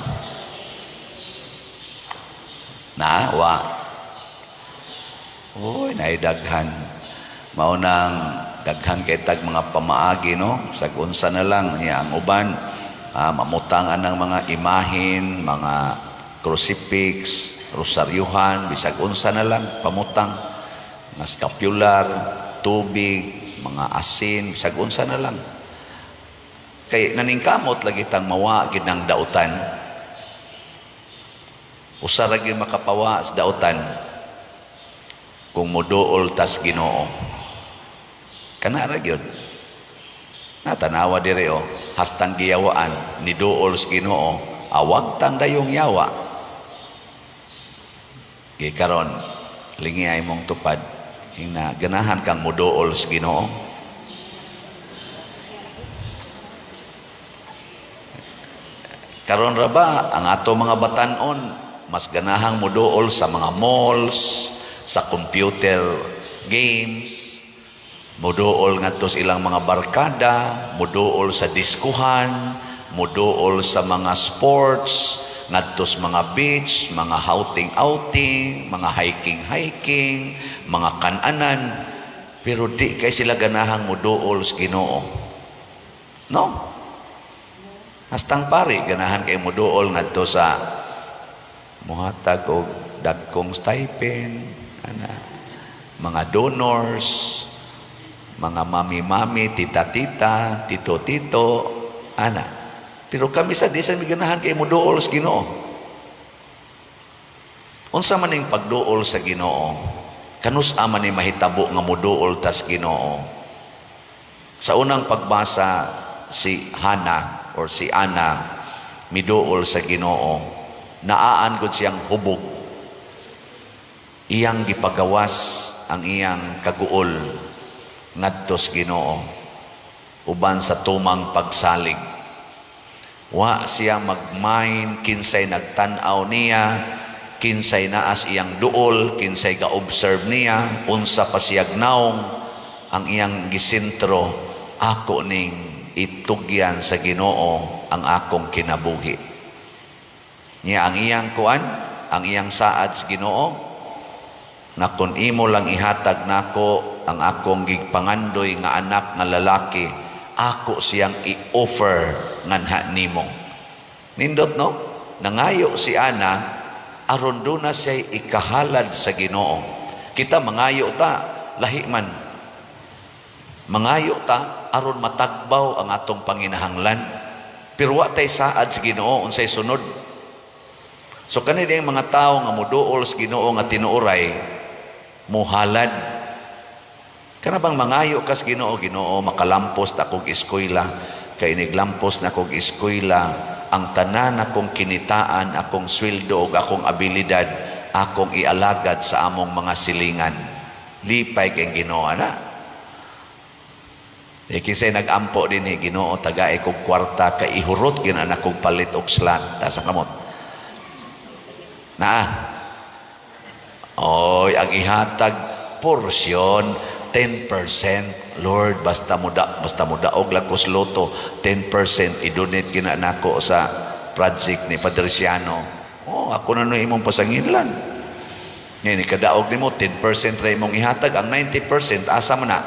Wa. Uy, naidaghan. Maunang daghan kay tag mga pamaagi, no? Sagunsa na lang niya ang uban. Mamutangan ng mga imahin, mga crucifix, rosaryuhan, bisag unsa na lang, pamutang. Mga scapular, tubig, mga asin, bisag unsa na lang. Kay naningkamot lagi tang mawa gid ng dautan. Usa ra gyud makapawa sa dautan kung moduol tas Ginoo. Kana ra gyud. Natanawa dire hastang giyawaan ni duol sa Ginoo, awag tang dayong yawa. Kay karon lingi ay mong tupad ina ganahan kang moduol sa Ginoo. Karon ra ba ang ato mga batan-on mas ganahang moduol sa mga malls, sa computer games, moduol ngadto sa ilang mga barkada, moduol sa diskuhan, moduol sa mga sports, ngadto sa mga beach, mga outing-outing, mga hiking-hiking, mga kananan, pero di kay sila ganahang moduol sa Ginoo. No? Hastang pari ganahan kay moduol ngadto sa muhatag og dagkong stipend, mga donors, mga mami-mami, tita-tita, tito-tito, Pero kami sa di sa ganahan kay moduol sa Ginoo. Unsa man ning pagduol sa Ginoo? Kanus-a man ni mahitabo nga moduol ta sa Ginoo? Sa unang pagbasa si Hana or si Ana miduol sa Ginoo. Naaan gud siyang hubog. Iyang gipagawas ang iyang kaguol ngadto sa Ginoo uban sa tumang pagsalig. Wa siya magmain kinsay nagtan-aw niya, kinsay naas iyang duol, kinsay ga-observe niya, unsa pa siya gnaong. Ang iyang gisentro, ako ning itugyan sa Ginoo ang akong kinabuhi. Niya ang iyang kuan, ang iyang saad sa Ginoo, nga kun imo lang ihatag nako ang akong gigpangandoy nga anak nga lalaki, ako siyang i-offer nganha nimo. Nindot no? Nangayo si Ana aron do na siya ikahalad sa Ginoo. Kita mangayo ta, lahi man. Mangayo ta aron matagbaw ang atong panginahanglan. Pero wa tay saad sa Ginoo unsay sunod. So kanina yung mga tao nga moduol sa Ginoo nga tinuoray, muhalad. Kana bang mangayo kas Ginoo, Ginoo makalampos ta kog eskwela, kay niglampos na kog eskwela, ang tanan akong kinitaan, akong sweldo ug akong abilidad, akong ialagad sa among mga silingan. Lipay kay Ginoo ana. Kisay nag-ampo din ni Ginoo tagaay kog kwarta kay ihurot gyud anak kog palit og slot ta sa kamot. Oy, ang ihatag porsyon 10%. Lord, basta mo daog lang ko sa loto, 10% i-donate gina nako sa project ni Padre Siano. Ako na no imong pasanginlan. Ngayon, ikadaog ni mo, 10% ra imong ihatag, ang 90% asa mo na?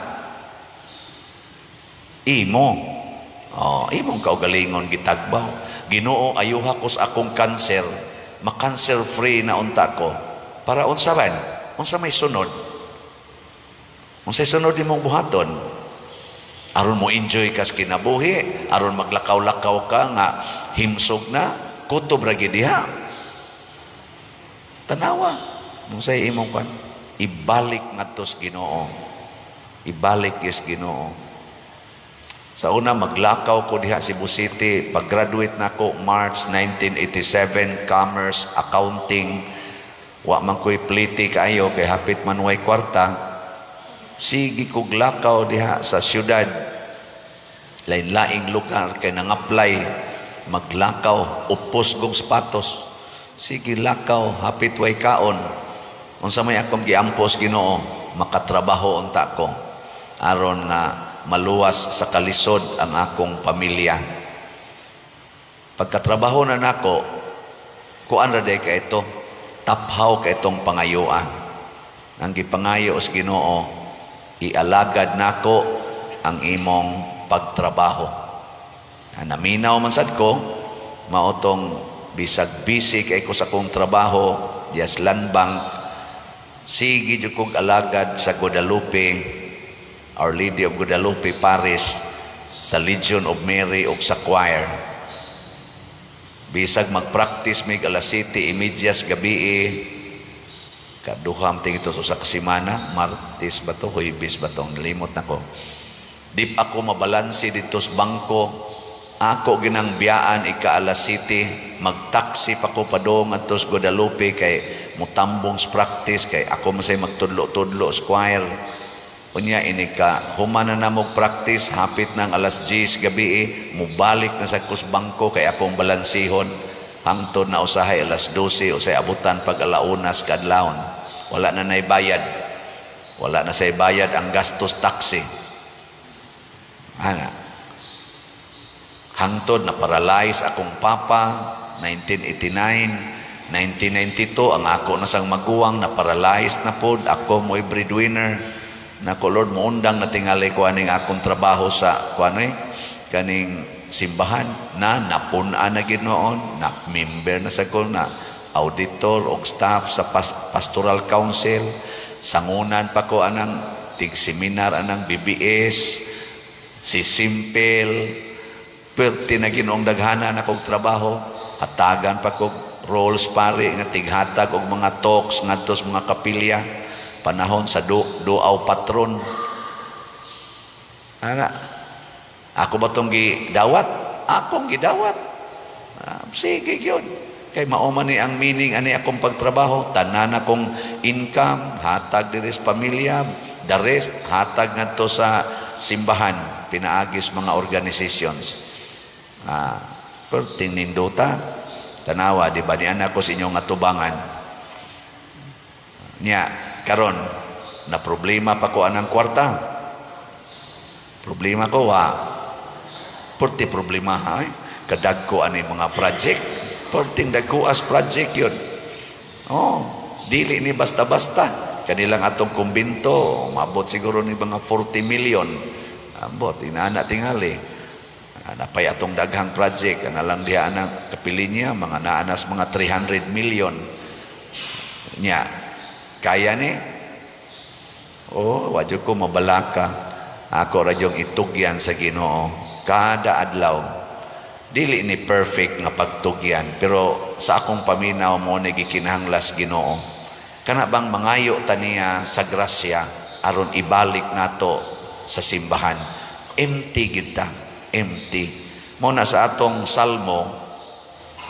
Imong kaugalingon gitagbaw. Ginoo, ayuha ko sa akong cancer, ma-cancer free na unta ko. Para unsa man? Unsa may sunod? Unsay sunod imong buhaton? Aron mo enjoy kas kinabuhi, aron maglakaw-lakaw ka nga himsog na, kutob ra gyud diha. Tanawa, unsay imong kan? Ibalik ngadto sa Ginoo. Ibalik is Ginoo. Sa una, maglakaw ko diha Cebu City. Pag-graduate na ko, March 1987, Commerce, Accounting. Wa man ko'y pliti kayo, kay hapit man way kwarta. Sige kog lakaw diha sa syudad. Lain-laing lugar, kay nang-apply. Maglakaw, upos gong sapatos. Sige lakaw, hapit way kaon. Unsa may akong giampos Ginoo, makatrabaho unta ko. Aron nga, maluwas sa kalisod ang akong pamilya. Pagkatrabaho na nako, kuan ra day ka ito, taphaw ka itong pangayua. Ang gipangayo sa Ginoo, ialagad nako ang imong pagtrabaho. Naminaw man sad ko, maotong bisag busy kay ko sa kong trabaho, dias Land Bank, sige jud kog alagad sa Guadalupe, Our Lady of Guadalupe Parish, sa Legion of Mary o sa choir. Bisag mag-practice mig alas 7:30 gabi, kaduham ting ito sa kasimana, Martes ba to, Huwebes ba to, nalimot na ko. Dip ako mabalansi dito sa bangko, ako ginang biyaan ika alas 7, magtaksi pa ko padong at sa Guadalupe kay mutambong sa practice, kay ako masay magtudlo-tudlo sa choir. Unya ini ka humana na mo practice, hapit ng alas 10 gabi, mubalik na sa kusbangko kay akong balansihon hangtod na usahay alas 12 usay abutan pag alaunas kadlawon. Wala na bayad, wala na say bayad ang gastos taxi. Ana hangtod na paralyze akong papa 1989, 1992 ang ako nasang maguwang na paralyzed na pod, ako mo'y breadwinner. Nako Lord, muundang na tingali ko aning akong trabaho sa kaning simbahan na napuna na ginoon, na member na sa ko, na auditor o staff sa pastoral council, sangunan pa ko anang tig-seminar anang BBS, si Simple, perti na ginoong daghana na kong trabaho, hatagan pa ko roles pare nga tighatag og mga talks ngadto sa mga kapilya, panahon sa duaw patron. Ana, ako ba itong gidawat? Akong gidawat. Sige yun. Kay mauman ni ang meaning ani akong pagtrabaho, tanan akong income, hatag diri sa pamilya, the rest, hatag ngadto sa simbahan, pinaagis mga organizations. Pero tinindota, tanawa, di ba, niyan ako sa inyong atubangan. Niya, karon na problema pa ko anang kwarta. Problema ko porti problema kadag ko ani mga project, porting dagkuas project yun. Dili ni basta-basta. Kanilang atong kumbinto, mabot siguro ni mga 40 million. Abot, inaana tingali. Napay atong daghang project, lang diha ang kapili niya, mga naanas mga 300 million. Nya, kaya ni? Wadyo ko mabalaka. Ako radyong itugyan sa Ginoo. Kada adlaw. Dili ni perfect nga pagtugyan. Pero sa akong paminaw mo na gikinahanglas Ginoo. Kana bang mangayo taniya sa grasya aron ibalik nato sa simbahan. Empty kita. Empty. Muna sa atong salmo,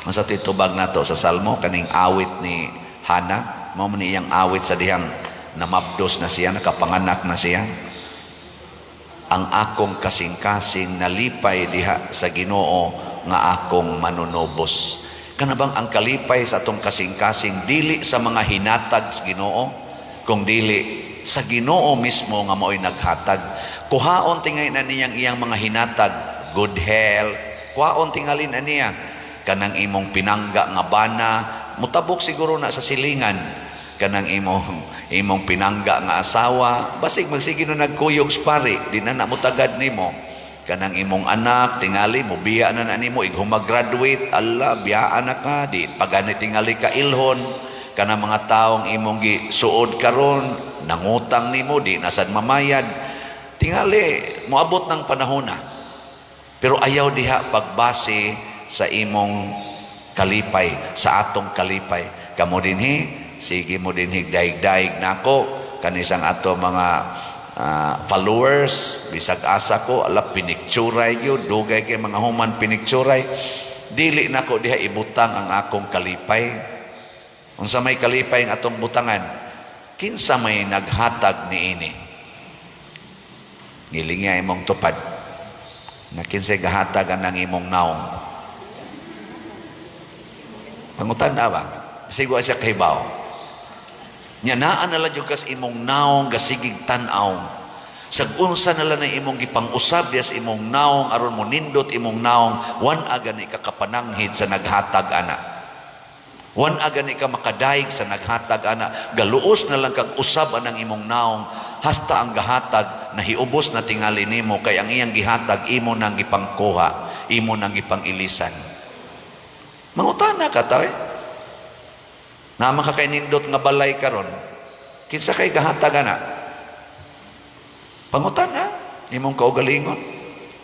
sa titubag nato sa salmo, kaning awit ni Hana, mo man iyang awit sa dihang namabdos na siya, nakapanganak na siya. Ang akong kasing-kasing nalipay diha sa Ginoo nga akong manunobos. Kanabang ang kalipay sa atong kasing-kasing dili sa mga hinatag sa Ginoo, kung dili sa Ginoo mismo nga mao'y naghatag. Kuhaon tingay na niyang iyang mga hinatag, good health, kuhaon tingalin na niya, kanang imong pinangga nga bana, mutabok siguro na sa silingan, kanang imong pinangga nga asawa, basig magsige na nagkuyog pari, di na namutagad nimo, kanang imong anak, tingali mo, biya na nimo, ighumagraduate, ala, biyaan na ka, di pagani tingali ka ilhon, kanang mga taong imong gisuod karon, nangutang nimo, di nasad mamayad, tingali, moabot ng panahon na. Pero ayaw diha pagbase sa imong kalipay, sa atong kalipay. Kamo dinhi, sige mo dinhi daig-daig nako kanisang ato mga followers, bisag asa ko, ala pinikturay yun, dugay kay mga human pinikturay, dili na ko diha ibutang ang akong kalipay. Unsa may kalipay ang atong butangan, kinsa may naghatag ni ini. Ngilingya imong tupad, na kinsay gahatag ang imong naong. Pangutan na ba? Sigwa siya kahibaw. Nya naa na lang yung kas imong naong gasigig tanaw. Sag-unsa na lang na imong gipang-usab dias imong naong aron mo nindot imong naong, wan aga ni ka kapananghid sa naghatag ana. Wan aga ni ka makadaig sa naghatag ana. Galuos na lang kag usab anang imong naong, hasta ang gahatag nahiubos na tingali nimo, kay ang iyang gihatag imo nang gipangkuha, imo nang gipangilisan. Mangutana ka tayo. Na makakainindot nga balay karon, kinsa kay gahatag ana? Pangutan na imong kaugalingon.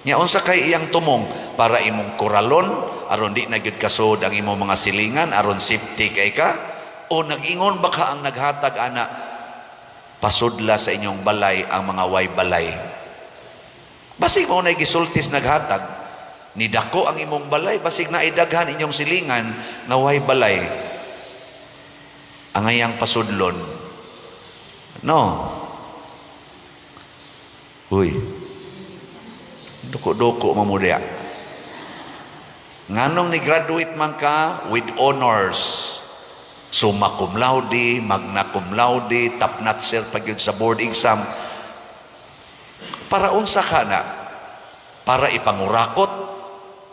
Nya unsa kay iyang tumong para imong koralon aron di na gyud kasud ang imong mga silingan aron safety kay ka, o nag-ingon ba ka ang naghatag ana pasudla sa inyong balay ang mga way balay? Basig mo na gisultis naghatag, nidako ang imong balay, basig na idaghan inyong silingan nga way balay. Ang ayang pasudlon, no? Uy, duko-duko mamudya. Nganong ni-graduate man ka with honors, summa cum laude, magna cum laude, top notcher pag yun sa board exam, para unsa ka na? Para ipangurakot,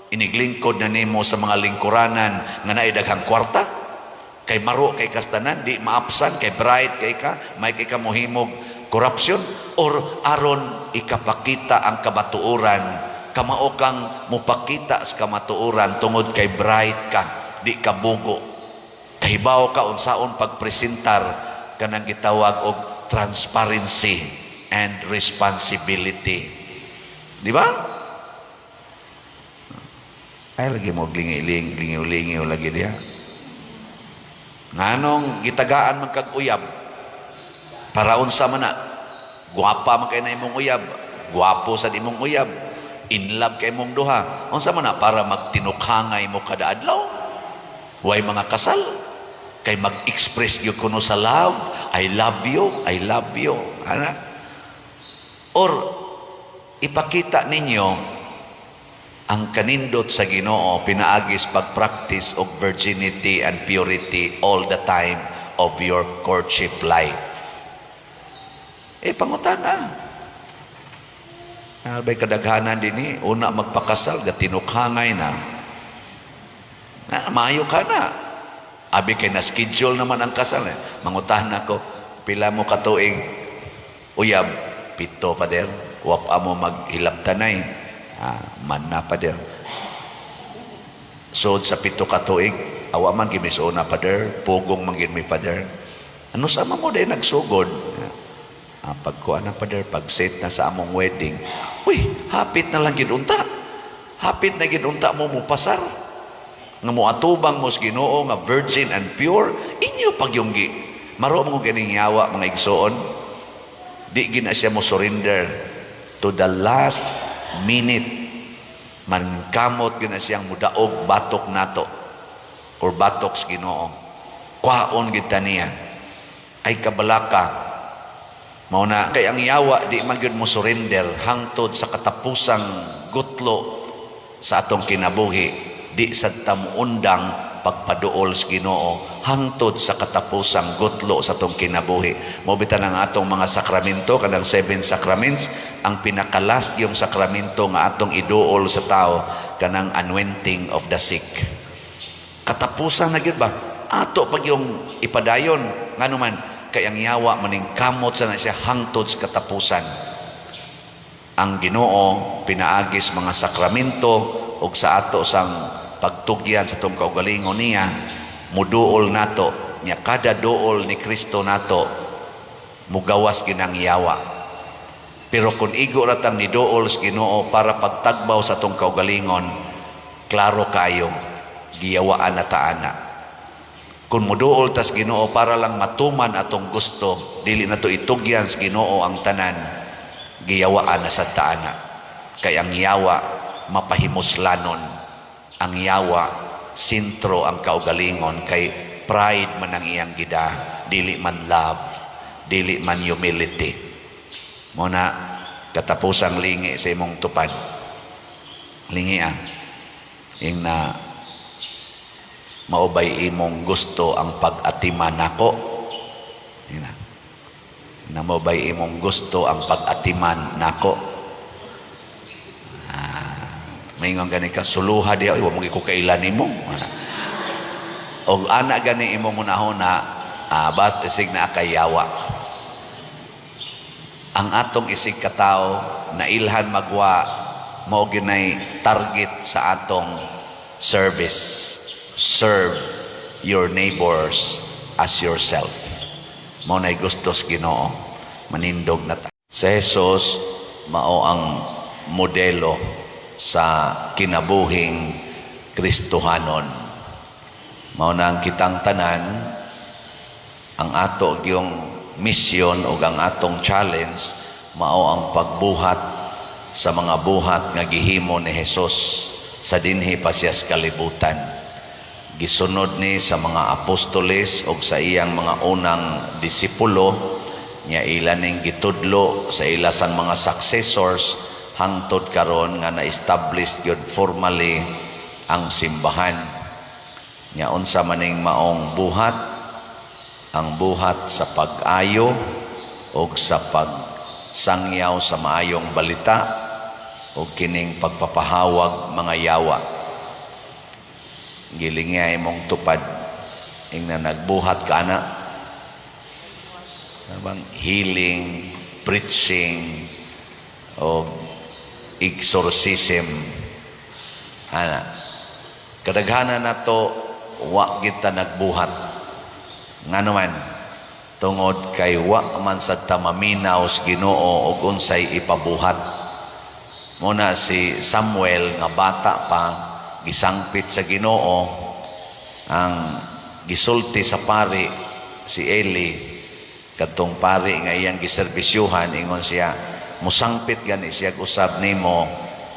iniglingkod na nimo sa mga lingkuranan nga naidaghang kwarta? Kay maro kay kastanan, di maapsan, kay bright kay ka, may kay ka mohimog corruption, or aron ikapakita ang kabatuoran, kamao kang mupakita sa kamatuoran tungod kay bright ka, di ka bugo, kahibaw ka unsaon pagpresentar kanang gitawag og transparency and responsibility. Di ba? Ay lagi mo lingi-lingi lagi dia. Nganong gitagaan man kag uyab, para unsa man na, guwapa man kay na imong uyab, guwapo sa imong uyab, in love kay imong duha, unsa man na, para magtinukhangay mo kada adlaw, way mga kasal, kay mag-express gyud kuno sa love, I love you, ana? Or ipakita ninyo ang kanindot sa Ginoo pinaagis pag-practice of virginity and purity all the time of your courtship life. Pangutan na. Albay kadaghanan din una magpakasal, gatinukhangay na. Maayo ka na. Abi kay na-schedule naman ang kasal. Mangutahan ako, pila mo katuig, uyab, 7 pa der, wapa mo maghilabtanay. Man na pa der. Sod sa 7 ka tuig, awa man gimiso na pa der, pugong man gimi pa der. Ano sama mo din nagsugod? Pagkuha na pa der, pag-set na sa among wedding. Uy, hapit na lang ginunta. Hapit na ginunta mo pasar. Nga mo atubang mo sa Ginoo nga virgin and pure, inyo pagyunggi. Maro mo ganing yawa mga igsoon. Di gina siya mo surrender to the last minute, mankamot gina siyang mudaog batok nato or batok sa Ginoo, kwaon kita niya ay kabalaka mao na kay ang yawa di man gyud mo surrender hangtod sa katapusang gutlo sa atong kinabuhi, di sa tamuundang pagpaduol sa Ginoo hangtod sa katapusang gutlo sa atong kinabuhi. Mo bitan ang atong mga sakramento, kanang 7 sacraments, ang pinakalas yung sakramento nga atong iduol sa tao, kanang anointing of the sick. Katapusan na gyud ba? Ato pag yung ipadayon, ngano man kay ang yawa maning kamot sa na siya hangtod sa katapusan. Ang Ginoo pinaagis mga sakramento ug sa ato sang pagtugyan sa itong kaugalingon niya, muduol nato, niya kada duol ni Kristo nato, mugawas ginang yawa. Pero kung igo ratang ni duol sa Ginoo para pagtagbaw sa itong kaugalingon, klaro kayo, giyawaan na taana. Kung muduol tas Ginoo para lang matuman atong gusto, dili na to itugyan sa Ginoo ang tanan, giyawaan na sa taana. Kay ang yawa mapahimuslanon, ang yawa sintro ang kaugalingon, kay pride man ang iyang gida, dili man love, dili man humility. Muna katapusang lingi sa imong tupad, lingi ing na maubay imong gusto ang pag-atiman nako, na maubay imong gusto ang pag-atiman nako. Maingon gani ka suluha diya, wa mo gikukailan nimo. Og ana gani imong unahuna, bas isig na akayawa. Ang atong isig katao na ilhan magwa mao ginay target sa atong service. Serve your neighbors as yourself. Mao nay gustos Ginoo, manindog na ta. Si Jesus mao ang modelo sa kinabuhing Kristohanon. Mao na ang kitang tanan, ang ato yung mission o ang atong challenge mao ang pagbuhat sa mga buhat nga gihimo ni Jesus sa dinhi pa siya sa kalibutan. Gisunod ni sa mga apostoles o sa iyang mga unang disipulo, nya ila ning gitudlo sa ila sang mga successors hangtod karon nga na-establish gyud formally ang simbahan. Nya unsa maning maong buhat, ang buhat sa pag-ayo o sa pagsangyaw sa maayong balita o kining pagpapahawag mga yawa. Gilingya imong tupad ing na nagbuhat ka na bang healing, preaching o exorcism. Ana kadaghanan nato wa kita nagbuhat nganuman tungod kay wa man sad ta maminaw sa Ginoo og unsay ipabuhat. Muna si Samuel nga bata pa, gisangpit sa Ginoo, ang gisulti sa pari si Eli, kadtong pari nga iyang giserbisyuhan, ingon siya, musangpit gani siya usab nimo,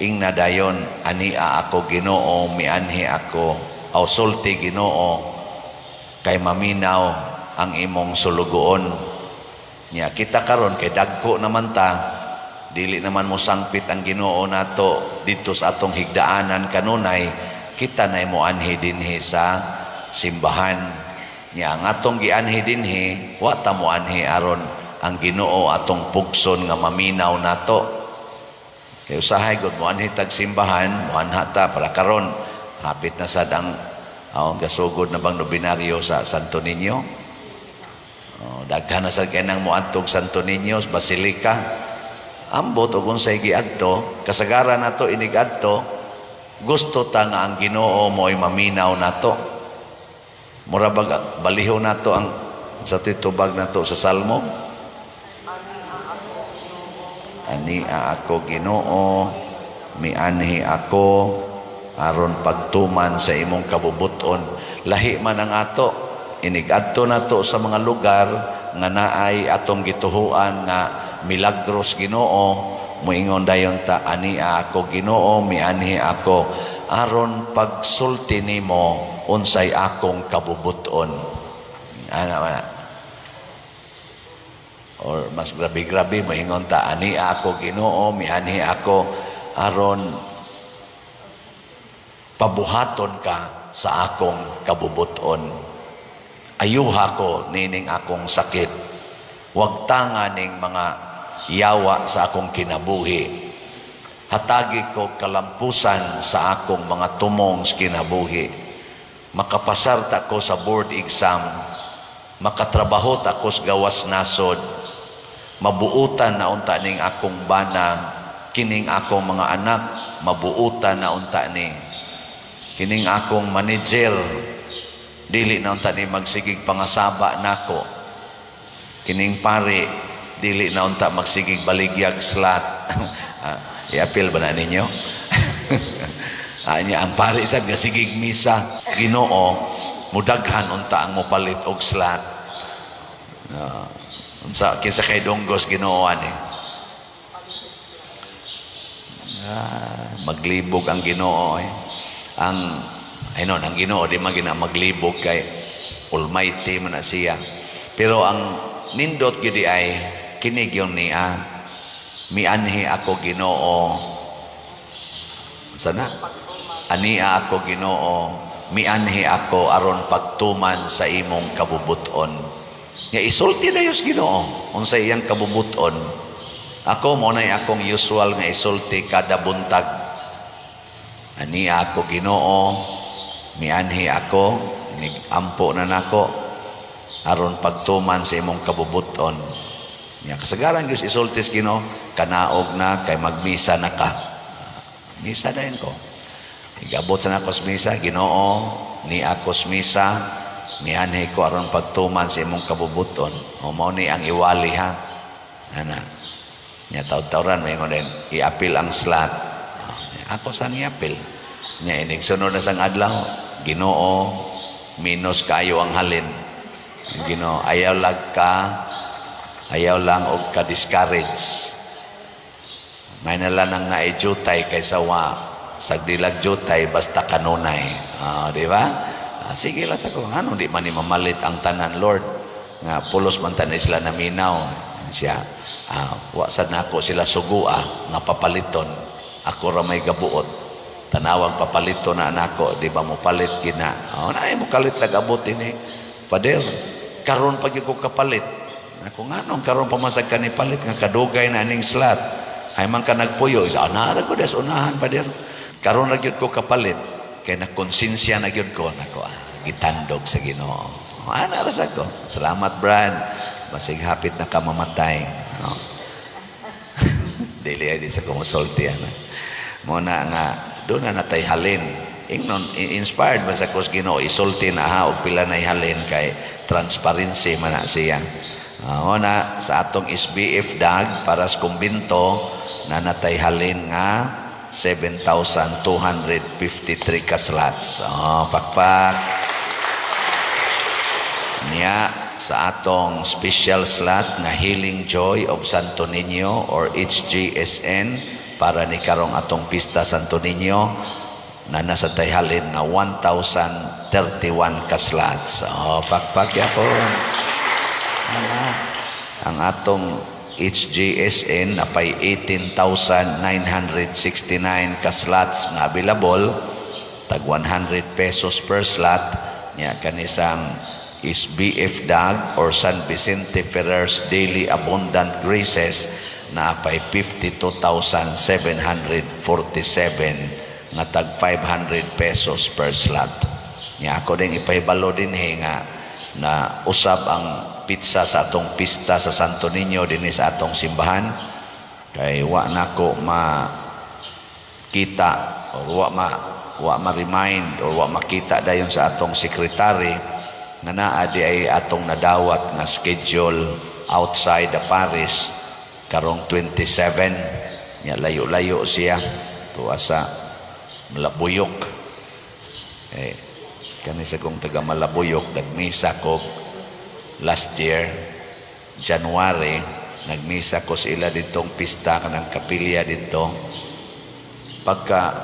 ing nadayon ania ako Ginoo, mianhi ako, aw sulti Ginoo, kay maminaw ang imong sulugoon. Nya kita karon kay dagko naman ta, dili naman mo sangpit ang Ginoo nato dito sa atong higdaanan kanunay, kita nay mo anhi dinhi sa simbahan. Nya ang atong gianhi dinhi, wa ta mo anhi aron ang Ginoo atong pugson nga maminaw nato. Kay usahay gud mo anhi tag simbahan, mo anha ta para karon hapit na sad ang gasugod na bang nobinaryo sa Santo Niño. Daghan na sad kay nang moadtog Santo Niño sa Basilica. Ambot og unsay giadto, kasagaran nato inig adto, gusto ta nga ang Ginoo mo'y maminaw nato. Mura baliho nato ang sa titubag nato sa Salmo. Ania ako Ginoo, mianhi ako aron pagtuman sa imong kabubuton. Lahi man ang ato, inig adto nato sa mga lugar nga naay atong gituhuan nga milagros Ginoo, moingon dayon ta ania ako Ginoo, mianhi ako aron pagsulti nimo unsay akong kabubuton. Ana man. Or mas grabe-grabe moingon ta ania ako Ginoo, mianhi ako aron pabuhaton ka sa akong kabubuton. Ayuha ko nining akong sakit. Wag tanga ning mga yawa sa akong kinabuhi. Hatagi ko kalampusan sa akong mga tumong sa kinabuhi. Makapasar ta ko sa board exam. Makatrabaho ta ko sa gawas nasod. Mabuutan na unta ning akong bana. Kining akong mga anak, mabuutan na unta ni. Kining akong manager, dili na unta ni magsigig pangasaba nako. Kining pare, dili na unta magsigig baligyag slat. I-appeal ba na ninyo? Anya ang pare sad nga sigig misa, Ginoo, mudaghan unta ang mopalit og slat. Unsa kinsa kay donggos Ginoo ani? Maglibog ang Ginoo eh. Ang Ginoo di magina maglibog kay Almighty man na siya. Pero ang nindot gyud ay kinig yon niya, mianhi ako Ginoo. Sana? Ania ako Ginoo, mianhi ako aron pagtuman sa imong kabubuton. Nga isulti na yus Ginoo unsay iyang kabubuton. Ako mo na akong usual nga isulti kada buntag. Ania ako Ginoo, mianhi ako, ampo na nako aron pagtuman sa imong kabubuton. Nya kasagaran gyud isultis Ginoo, kanaog na kay magmisa na ka. Misa dayon ko. Igabot sa nako sa misa, Ginoo, ni ako sa misa, mianhi ko aron pagtuman sa imong kabubuton. O mao ni ang iwali ha. Ana. Nya taw-tawran mayngon din iapil ang slat. Ako sang iapil. Nya inig sunod na sang adlaw, Ginoo, minus kayo ang halin. Ginoo, ayaw lang og ka-discourage. May nalanang nga ijutay kaysa wa sagdilag jutay basta kanunay. Di ba? Sige lang sa ko. Ano di man ni mamalit ang tanan, Lord? Nga pulos man tanan sila naminaw. Siya, wa sad nako sila sugua nga papaliton. Ako ra may gabuot. Tanawag papaliton na nako, di ba mo palit gina? Na mo kalit ra abot ini. Pader, karon pag ko kapalit. Ako nganong karon pamasag ka ni palit nga kadugay na ning slot. Ay man ka nagpuyo, nara ko des unahan pa din. Karon ra gyud ko kapalit kay nakonsensya na gyud ko nako gitandog sa Ginoo. Ana ra sa ko. Salamat Brad. Basig hapit na ka mamatay. Dili ay di sa kumusulti ana. Mo na nga do na natay halin. Ingnon inspired ba sa kus Ginoo isulti na og pila na halin kay transparency man na siya. Na sa atong SBF dag para sa kumbinto na natay halin nga 7,253 ka slots. Pakpak. Niya sa atong special slot nga Healing Joy of Santo Niño or HGSN para ni karong atong pista Santo Niño na nasa tayhalin nga 1,031 ka slots. Pakpak yapon. Ang atong HGSN na pay 18,969 ka slots nga available, tag 100 pesos per slot. Nya kanisang SBF DAG or San Vicente Ferrer's Daily Abundant Graces na pay 52,747 nga tag 500 pesos per slot. Nya ako din ipahibalo din nga na usab ang pizza sa atong pista sa Santo Niño dinhi sa atong simbahan kay wa nako makita or wa ma-remind or wa makita dayon sa atong sekretary nga naa di ay atong nadawat nga schedule outside the parish karong 27 nya layo-layo siya tuwa sa Malabuyok kani sa kong taga Malabuyok nagmisa ko last year, January, nagmisa ko sila ditong pista kanang kapilya dito. Pagka,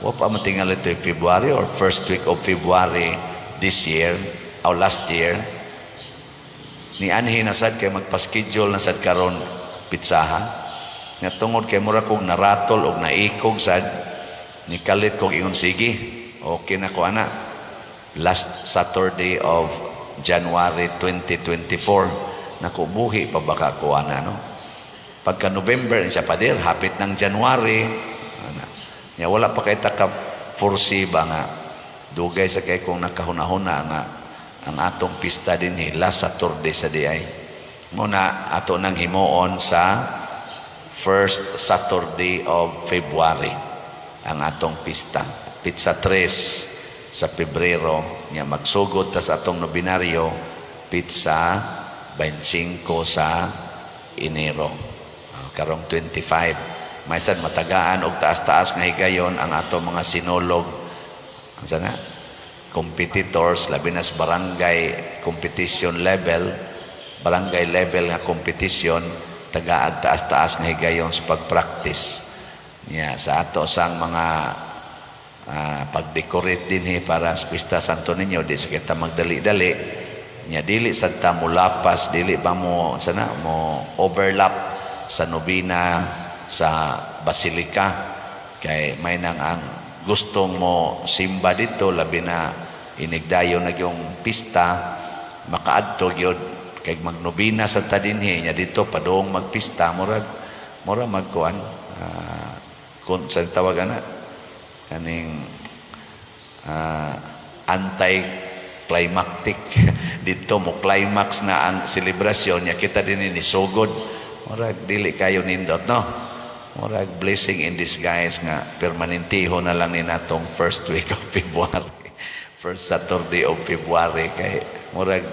pa matingal ito February or first week of February this year, or last year, ni anhi na sad kay magpa-schedule na sad karon pitsahan. Nga tungod kay mura kong naratol o naikog sad, ni kalit kong ingon sige, okay na ko ana. Last Saturday of January 2024 nakubuhi pa baka kuha na no? Pagka November siya pader hapit ng January nya wala pa kay taka foresee-ba nga dugay sa kay kung nakahuna-huna nga ang atong pista din last Saturday sa diay muna ato nang himuon sa first Saturday of February ang atong pista pizza 3 sa Pebrero niya magsugod ta sa atong nobinaryo pizza 25 sa Enero karong 25 may sad matagaan og taas-taas nga higayon ang atong mga sinolog sana competitors labi na sa barangay competition level barangay level nga competition tagaag taas-taas nga higayon sa pagpractice Sa ato sang mga pag-decorate din para sa Pista Santo Niño, di sa kita magdali-dali. Dili sa ta mo lapas, dili ba mo overlap sa nobina sa basilika. Kay may nang ang gustong mo simba dito, labi na inigdayo na yung pista, makaadto gyud kay magnobina sa tadinhi nya dito padong magpista murag magkuan kung sa tawagan na kaning anti-climactic dito mo climax na ang selebrasyon nya kita din ni sugod murag dili kayo nindot no murag blessing in disguise nga permanentiho na lang ni natong first week of February first Saturday of February kay murag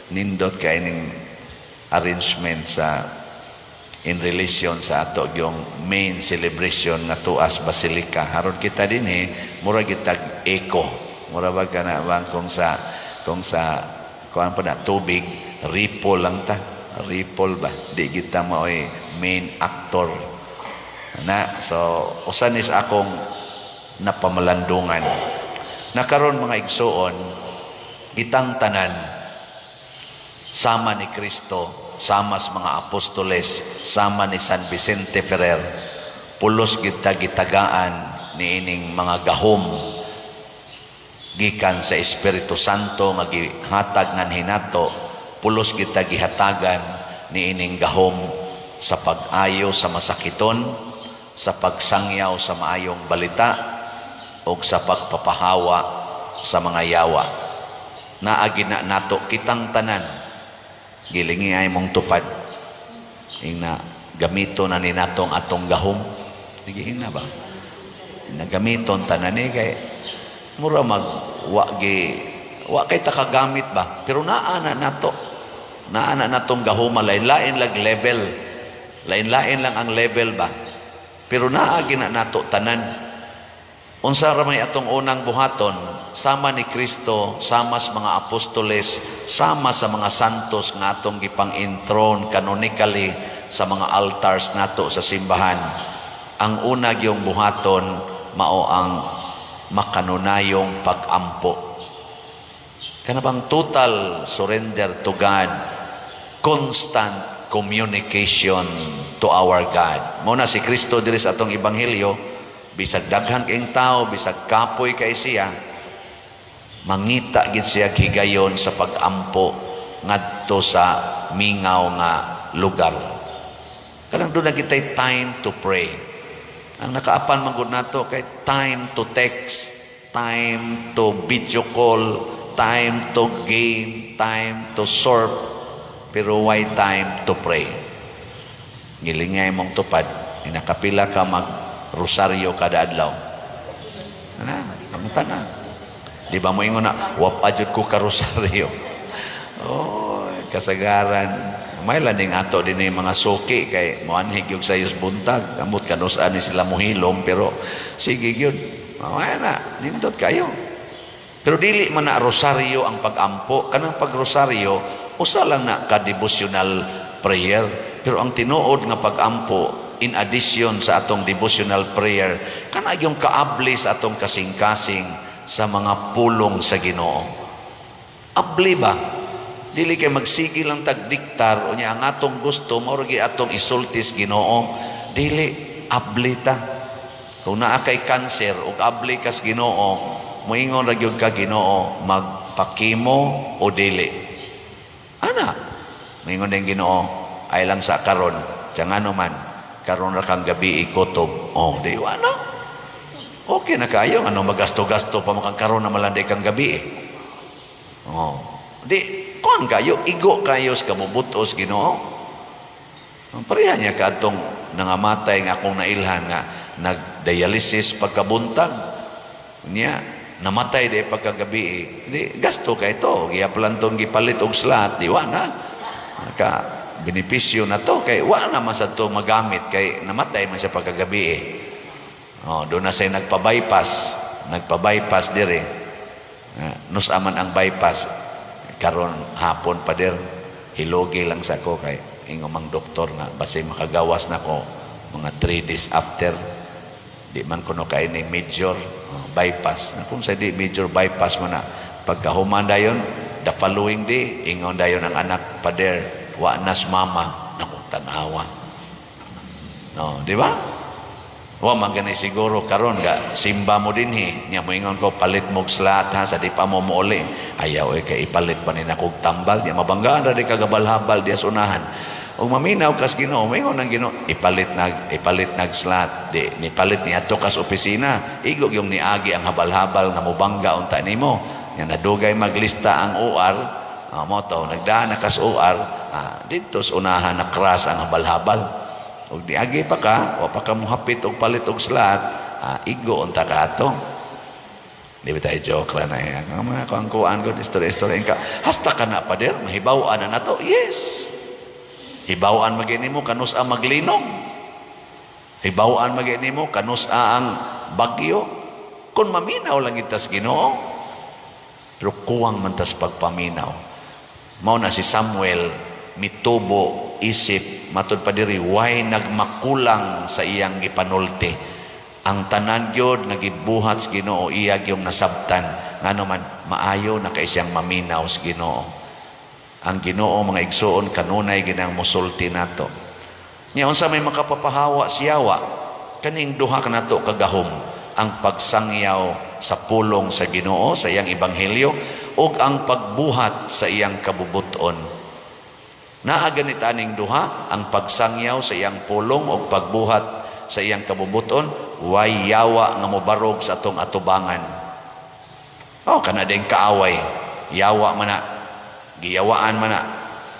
nindot kay ning arrangement in relation sa ato yung main celebration nga tuas basilika haron kita din mura gitag eco mura ba kana bang kung sa kuan pa na tubig ripple lang ta ripple ba di kita maoy main actor na so usan is akong napamalandungan na karon mga igsoon itang tanan sama ni Kristo, sama sa mga apostoles, sama ni San Vicente Ferrer, pulos kita gitagaan ni ining mga gahom gikan sa Espiritu Santo nga gihatag ngan hinato, pulos kita gihatagan ni ining gahom sa pag-ayo sa masakiton, sa pagsangyaw sa maayong balita, o sa pagpapahawa sa mga yawa. Naagi na nato kitang tanan gilingi ay mong tupad na gamito na ni natong atong gahom digiin na ba nagamiton tanani kay mura wa kay takagamit ba pero naana natong gahoma lain-lain lang level lain-lain lang ang level ba pero naagi na nato tanan unsa ra may atong unang buhaton sama ni Kristo sama sa mga apostoles sama sa mga santos nga atong gipang-enthrone canonically sa mga altars nato sa simbahan ang una gyung buhaton mao ang makanunayong pag-ampo kana bang total surrender to God constant communication to our God mo na si Kristo diri sa atong ebanghelyo bisag daghan kayong tao, bisag kapoy kay siya, mangita gid siya higayon sa pag-ampo ngadto sa mingaw nga lugar. Kanang doon na kita'y time to pray. Ang nakaapan man gud nato kay time to text, time to video call, time to game, time to surf, pero why time to pray? Ngilingay mong tupad, nakapila ka rosaryo kada adlaw. Kamutan na. Di ba mo ingon na, wapajud ko ka rosaryo. Oh, kasagaran. May laning ato din yung mga suki kay muanhig yung sayos buntag. Amot kanusaan ni sila muhilom pero sige yun. Mamaya na, nindot kayo. Pero dili man na rosaryo ang pag-ampo. Kanang pag-rosaryo, usa lang na ka-devotional prayer. Pero ang tinuod nga pag-ampo, in addition sa atong devotional prayer, kana yung kaabli sa atong kasing-kasing sa mga pulong sa Ginoo. Abli ba? Dili kay magsigi lang tagdiktar o niya ang atong gusto, mauragi atong isultis Ginoo. Dili, abli ta. Kung naa kay cancer o abli kas Ginoo, moingon ra gyud ka Ginoo, magpakimo o dili. Ana, moingon din Ginoo, ay lang sa karon, tiyangano man, karon ra kang gabi ikotob. Oh, di wala. Okay na kayo. Ano magasto-gasto pa makakaroon na malanday kang gabi Oh. Di, kuan kayo, igo kayo sa kamubutos Ginoo. Pareha niya ka atong nangamatay nga akong nailhan nga nagdialysis pagkabuntag. Niya, namatay day pagkagabi Di, gasto ka ito. Giaplan tong gipalit og slot. Di wala. Ka benepisyo na to kay wa naman sa to magamit kay namatay man sa pagkagabi Oh, doon na siya nagpa-bypass dire. Nus aman ang bypass karon hapon pa der hilogi lang sa ko kay ingong mang doktor nga basi makagawas na ko mga 3 days after Di man kuno kay ni major bypass. Kung sa di major bypass man na pagkahuman dayon, the following day ingon dayon ang anak, pader, wa nas mama, naku tanawa. No, di ba? Wa man ganay siguro karon ga simba mo dinhi, nya moingon ko palit mo slat ha sa di pa mo mouli. Ayaw kay ipalit pa ni nakog tambal, nya mabanggaan ra di kagabal-habal di unahan. O maminaw kas Ginoo, moingon ang Ginoo, ipalit nag slat, di ni palit ni adto kas opisina, igog yung niagi ang habal-habal nga mobangga unta nimo. Nya nadugay maglista ang OR, mo to nagdaan na kas OR, dito sa unahan na crash ang habal-habal. Og diagi pa ka, o pa ka muhapit og palit og slat, igo unta ka ato. Di ba tayo joke lang na yan? Ang mga kuangkuan ko, istorya-istorya ka, hasta ka na pader, mahibawaan na nato. Yes! Hibawaan magini mo, kanus ang maglinom. Hibawaan magini mo, kanus ang bagyo. Kung maminaw lang itas Ginoo, pero kuwang man tas pagpaminaw. Mao na si Samuel, mitubo, isip, matod pa diri, why nagmakulang sa iyang gipanulti. Ang tanan gyud nagibuhat sa Ginoo, iyag yung nasabtan. Ngano man, maayo na kay siyang maminaw sa Ginoo. Ang Ginoo, mga igsoon, kanunay ginang musulti nato. Nya unsa may makapapahawa siyawa, kaning duha ka nato kagahom, ang pagsangyaw sa pulong sa Ginoo, sa iyang ebanghelyo, ug ang pagbuhat sa iyang kabubuton. Naa ganita ning duha, ang pagsangyaw sa iyang pulong o pagbuhat sa iyang kabubuton, way yawa nga mobarog sa atong atubangan. Kana ding kaaway, yawa man na, giyawaan man na.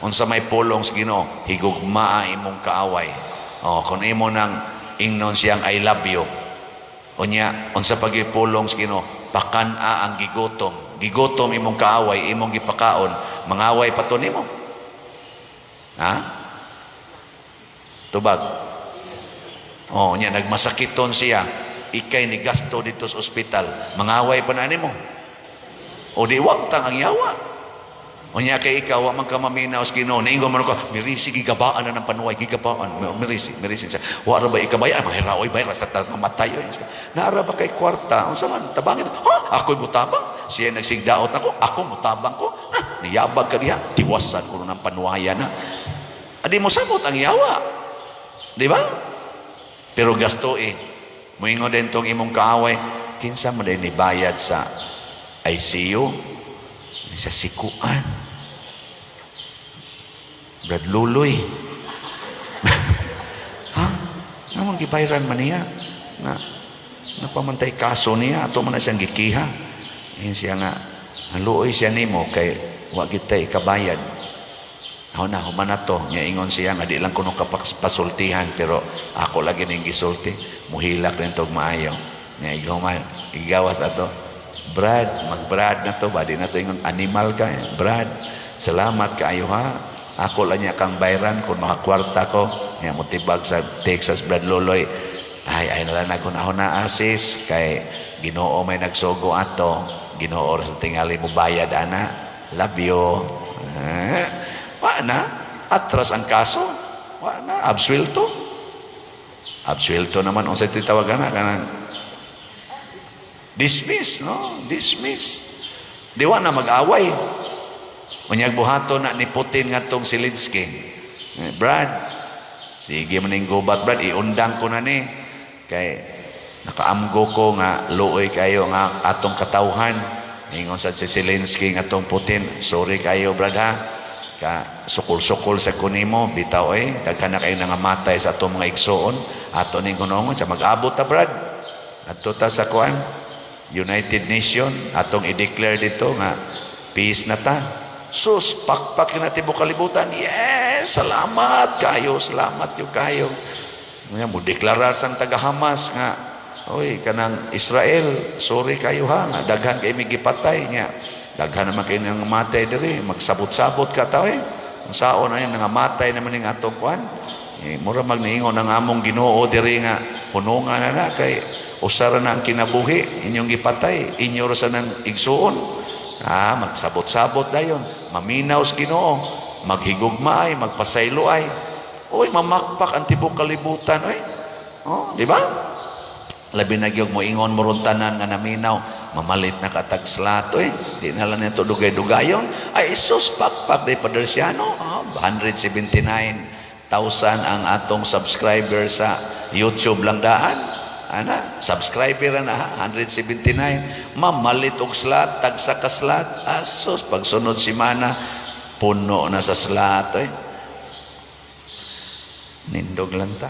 Unsa may pulong sa Ginoo, higugmaa imong kaaway. Kung imo nang ingnon siyang I love you, unya unsa pag pulong sa Ginoo, pakana ang gigutom. Gigutom imong kaaway, imong gipakaon, mangaway pa to nimo. Tubag. Nya nagmasakiton siya, ikay ni gasto dito sa ospital, mangaway pa na nimo. O di waktang ang yawa. Nya kay ikaw wa man ka maminaw sa Ginoo, niingon man ko, mirisi gigabaan na ng panuway, gigabaan, mirisi siya. Wa ra ba ikabayan, mahiraoy bayra sa mamatay yo. Naara ba kay kwarta? Unsa man tabangin? Ako'y mutabang. Siya nagsigdaot ako mutabang ko. Niyabag ka diha, tiwasan ko ng panuwaya na. Adi mo sabot ang yawa. Di ba? Pero gasto moingon din tong imong kaaway, kinsa mo din nibayad sa ICU, sa sikuan. Brad Luloy. Namang gibayran man niya na napamantay kaso niya, ato man na siyang gikiha. Siya nga, haluoy siya nimo kay wa kita ikabayad. Na human na to, niya ingon siya nga di lang kuno kapasultihan, pero ako lagi ning gisulti, muhilak din tog maayo. Niya igawas ato, Brad, mag-Brad na to ba? Di na to ingon, animal ka. Brad, salamat kaayo ha. Ako lang niya kang bayran kung makakwarta ko. Niya mutibag sa Texas, Brad Loloy. Ay nalang ako na asis kay Ginoo may nagsugo ato. Ginoo sa tingali mo bayad, ana. Love you. Wa na, atras ang kaso. Wa na, absuelto. Absuelto naman, kung sa'yo titawagan na, kanang dismiss, no? Dismiss. Di wa na mag-away. Unyag buhato na ni Putin nga tong Zelensky. Brad, sige maning gubat, Brad, iundang ko na ni. Kay nakaamgo ko nga luoy kayo nga atong katawhan. Ingon sa si Zelensky nga tong Putin, sorry kayo, Brad ha. Ka sukol-sukol sa kunimo bitaw daghan na kayo nangamatay sa atong mga igsoon, ato ning gunongon sa mag-abot ta, Brad, adto ta sa kuan United Nation, atong i-declare dito nga peace na ta. Sus, pakpak na tibuok kalibutan. Yes, salamat kayo, salamat yung kayo. Nga mo deklarar sang taga Hamas nga, oy kanang Israel, sorry kayo ha, nga daghan kay migipatay niya. Daghan naman kayo nang matay diri, magsabot-sabot ka tao Saon na yun, nangamatay naman yung atong kuan. Mura magniingon ang among Ginoo diri nga, hunungan na kay usara na ang kinabuhi, inyong ipatay, inyo sa nang igsuon. Magsabot-sabot dayon, maminaw sa Ginoo, maghigugma ay, magpasaylo ay. Oy, mamakpak ang tibok kalibutan, di ba? Labi na gyud mo ingon mo ron tanan nga naminaw, mamalit na katag slato di na lang nito dugay-dugayon. Ay sus, pakpak day Padersiano, 179,000 ang atong subscriber sa YouTube lang daan. Ana, subscriber na 179, mamalit og slat, tagsa ka slat. Asos, pagsunod simana, puno na sa slat. Nindog lang ta.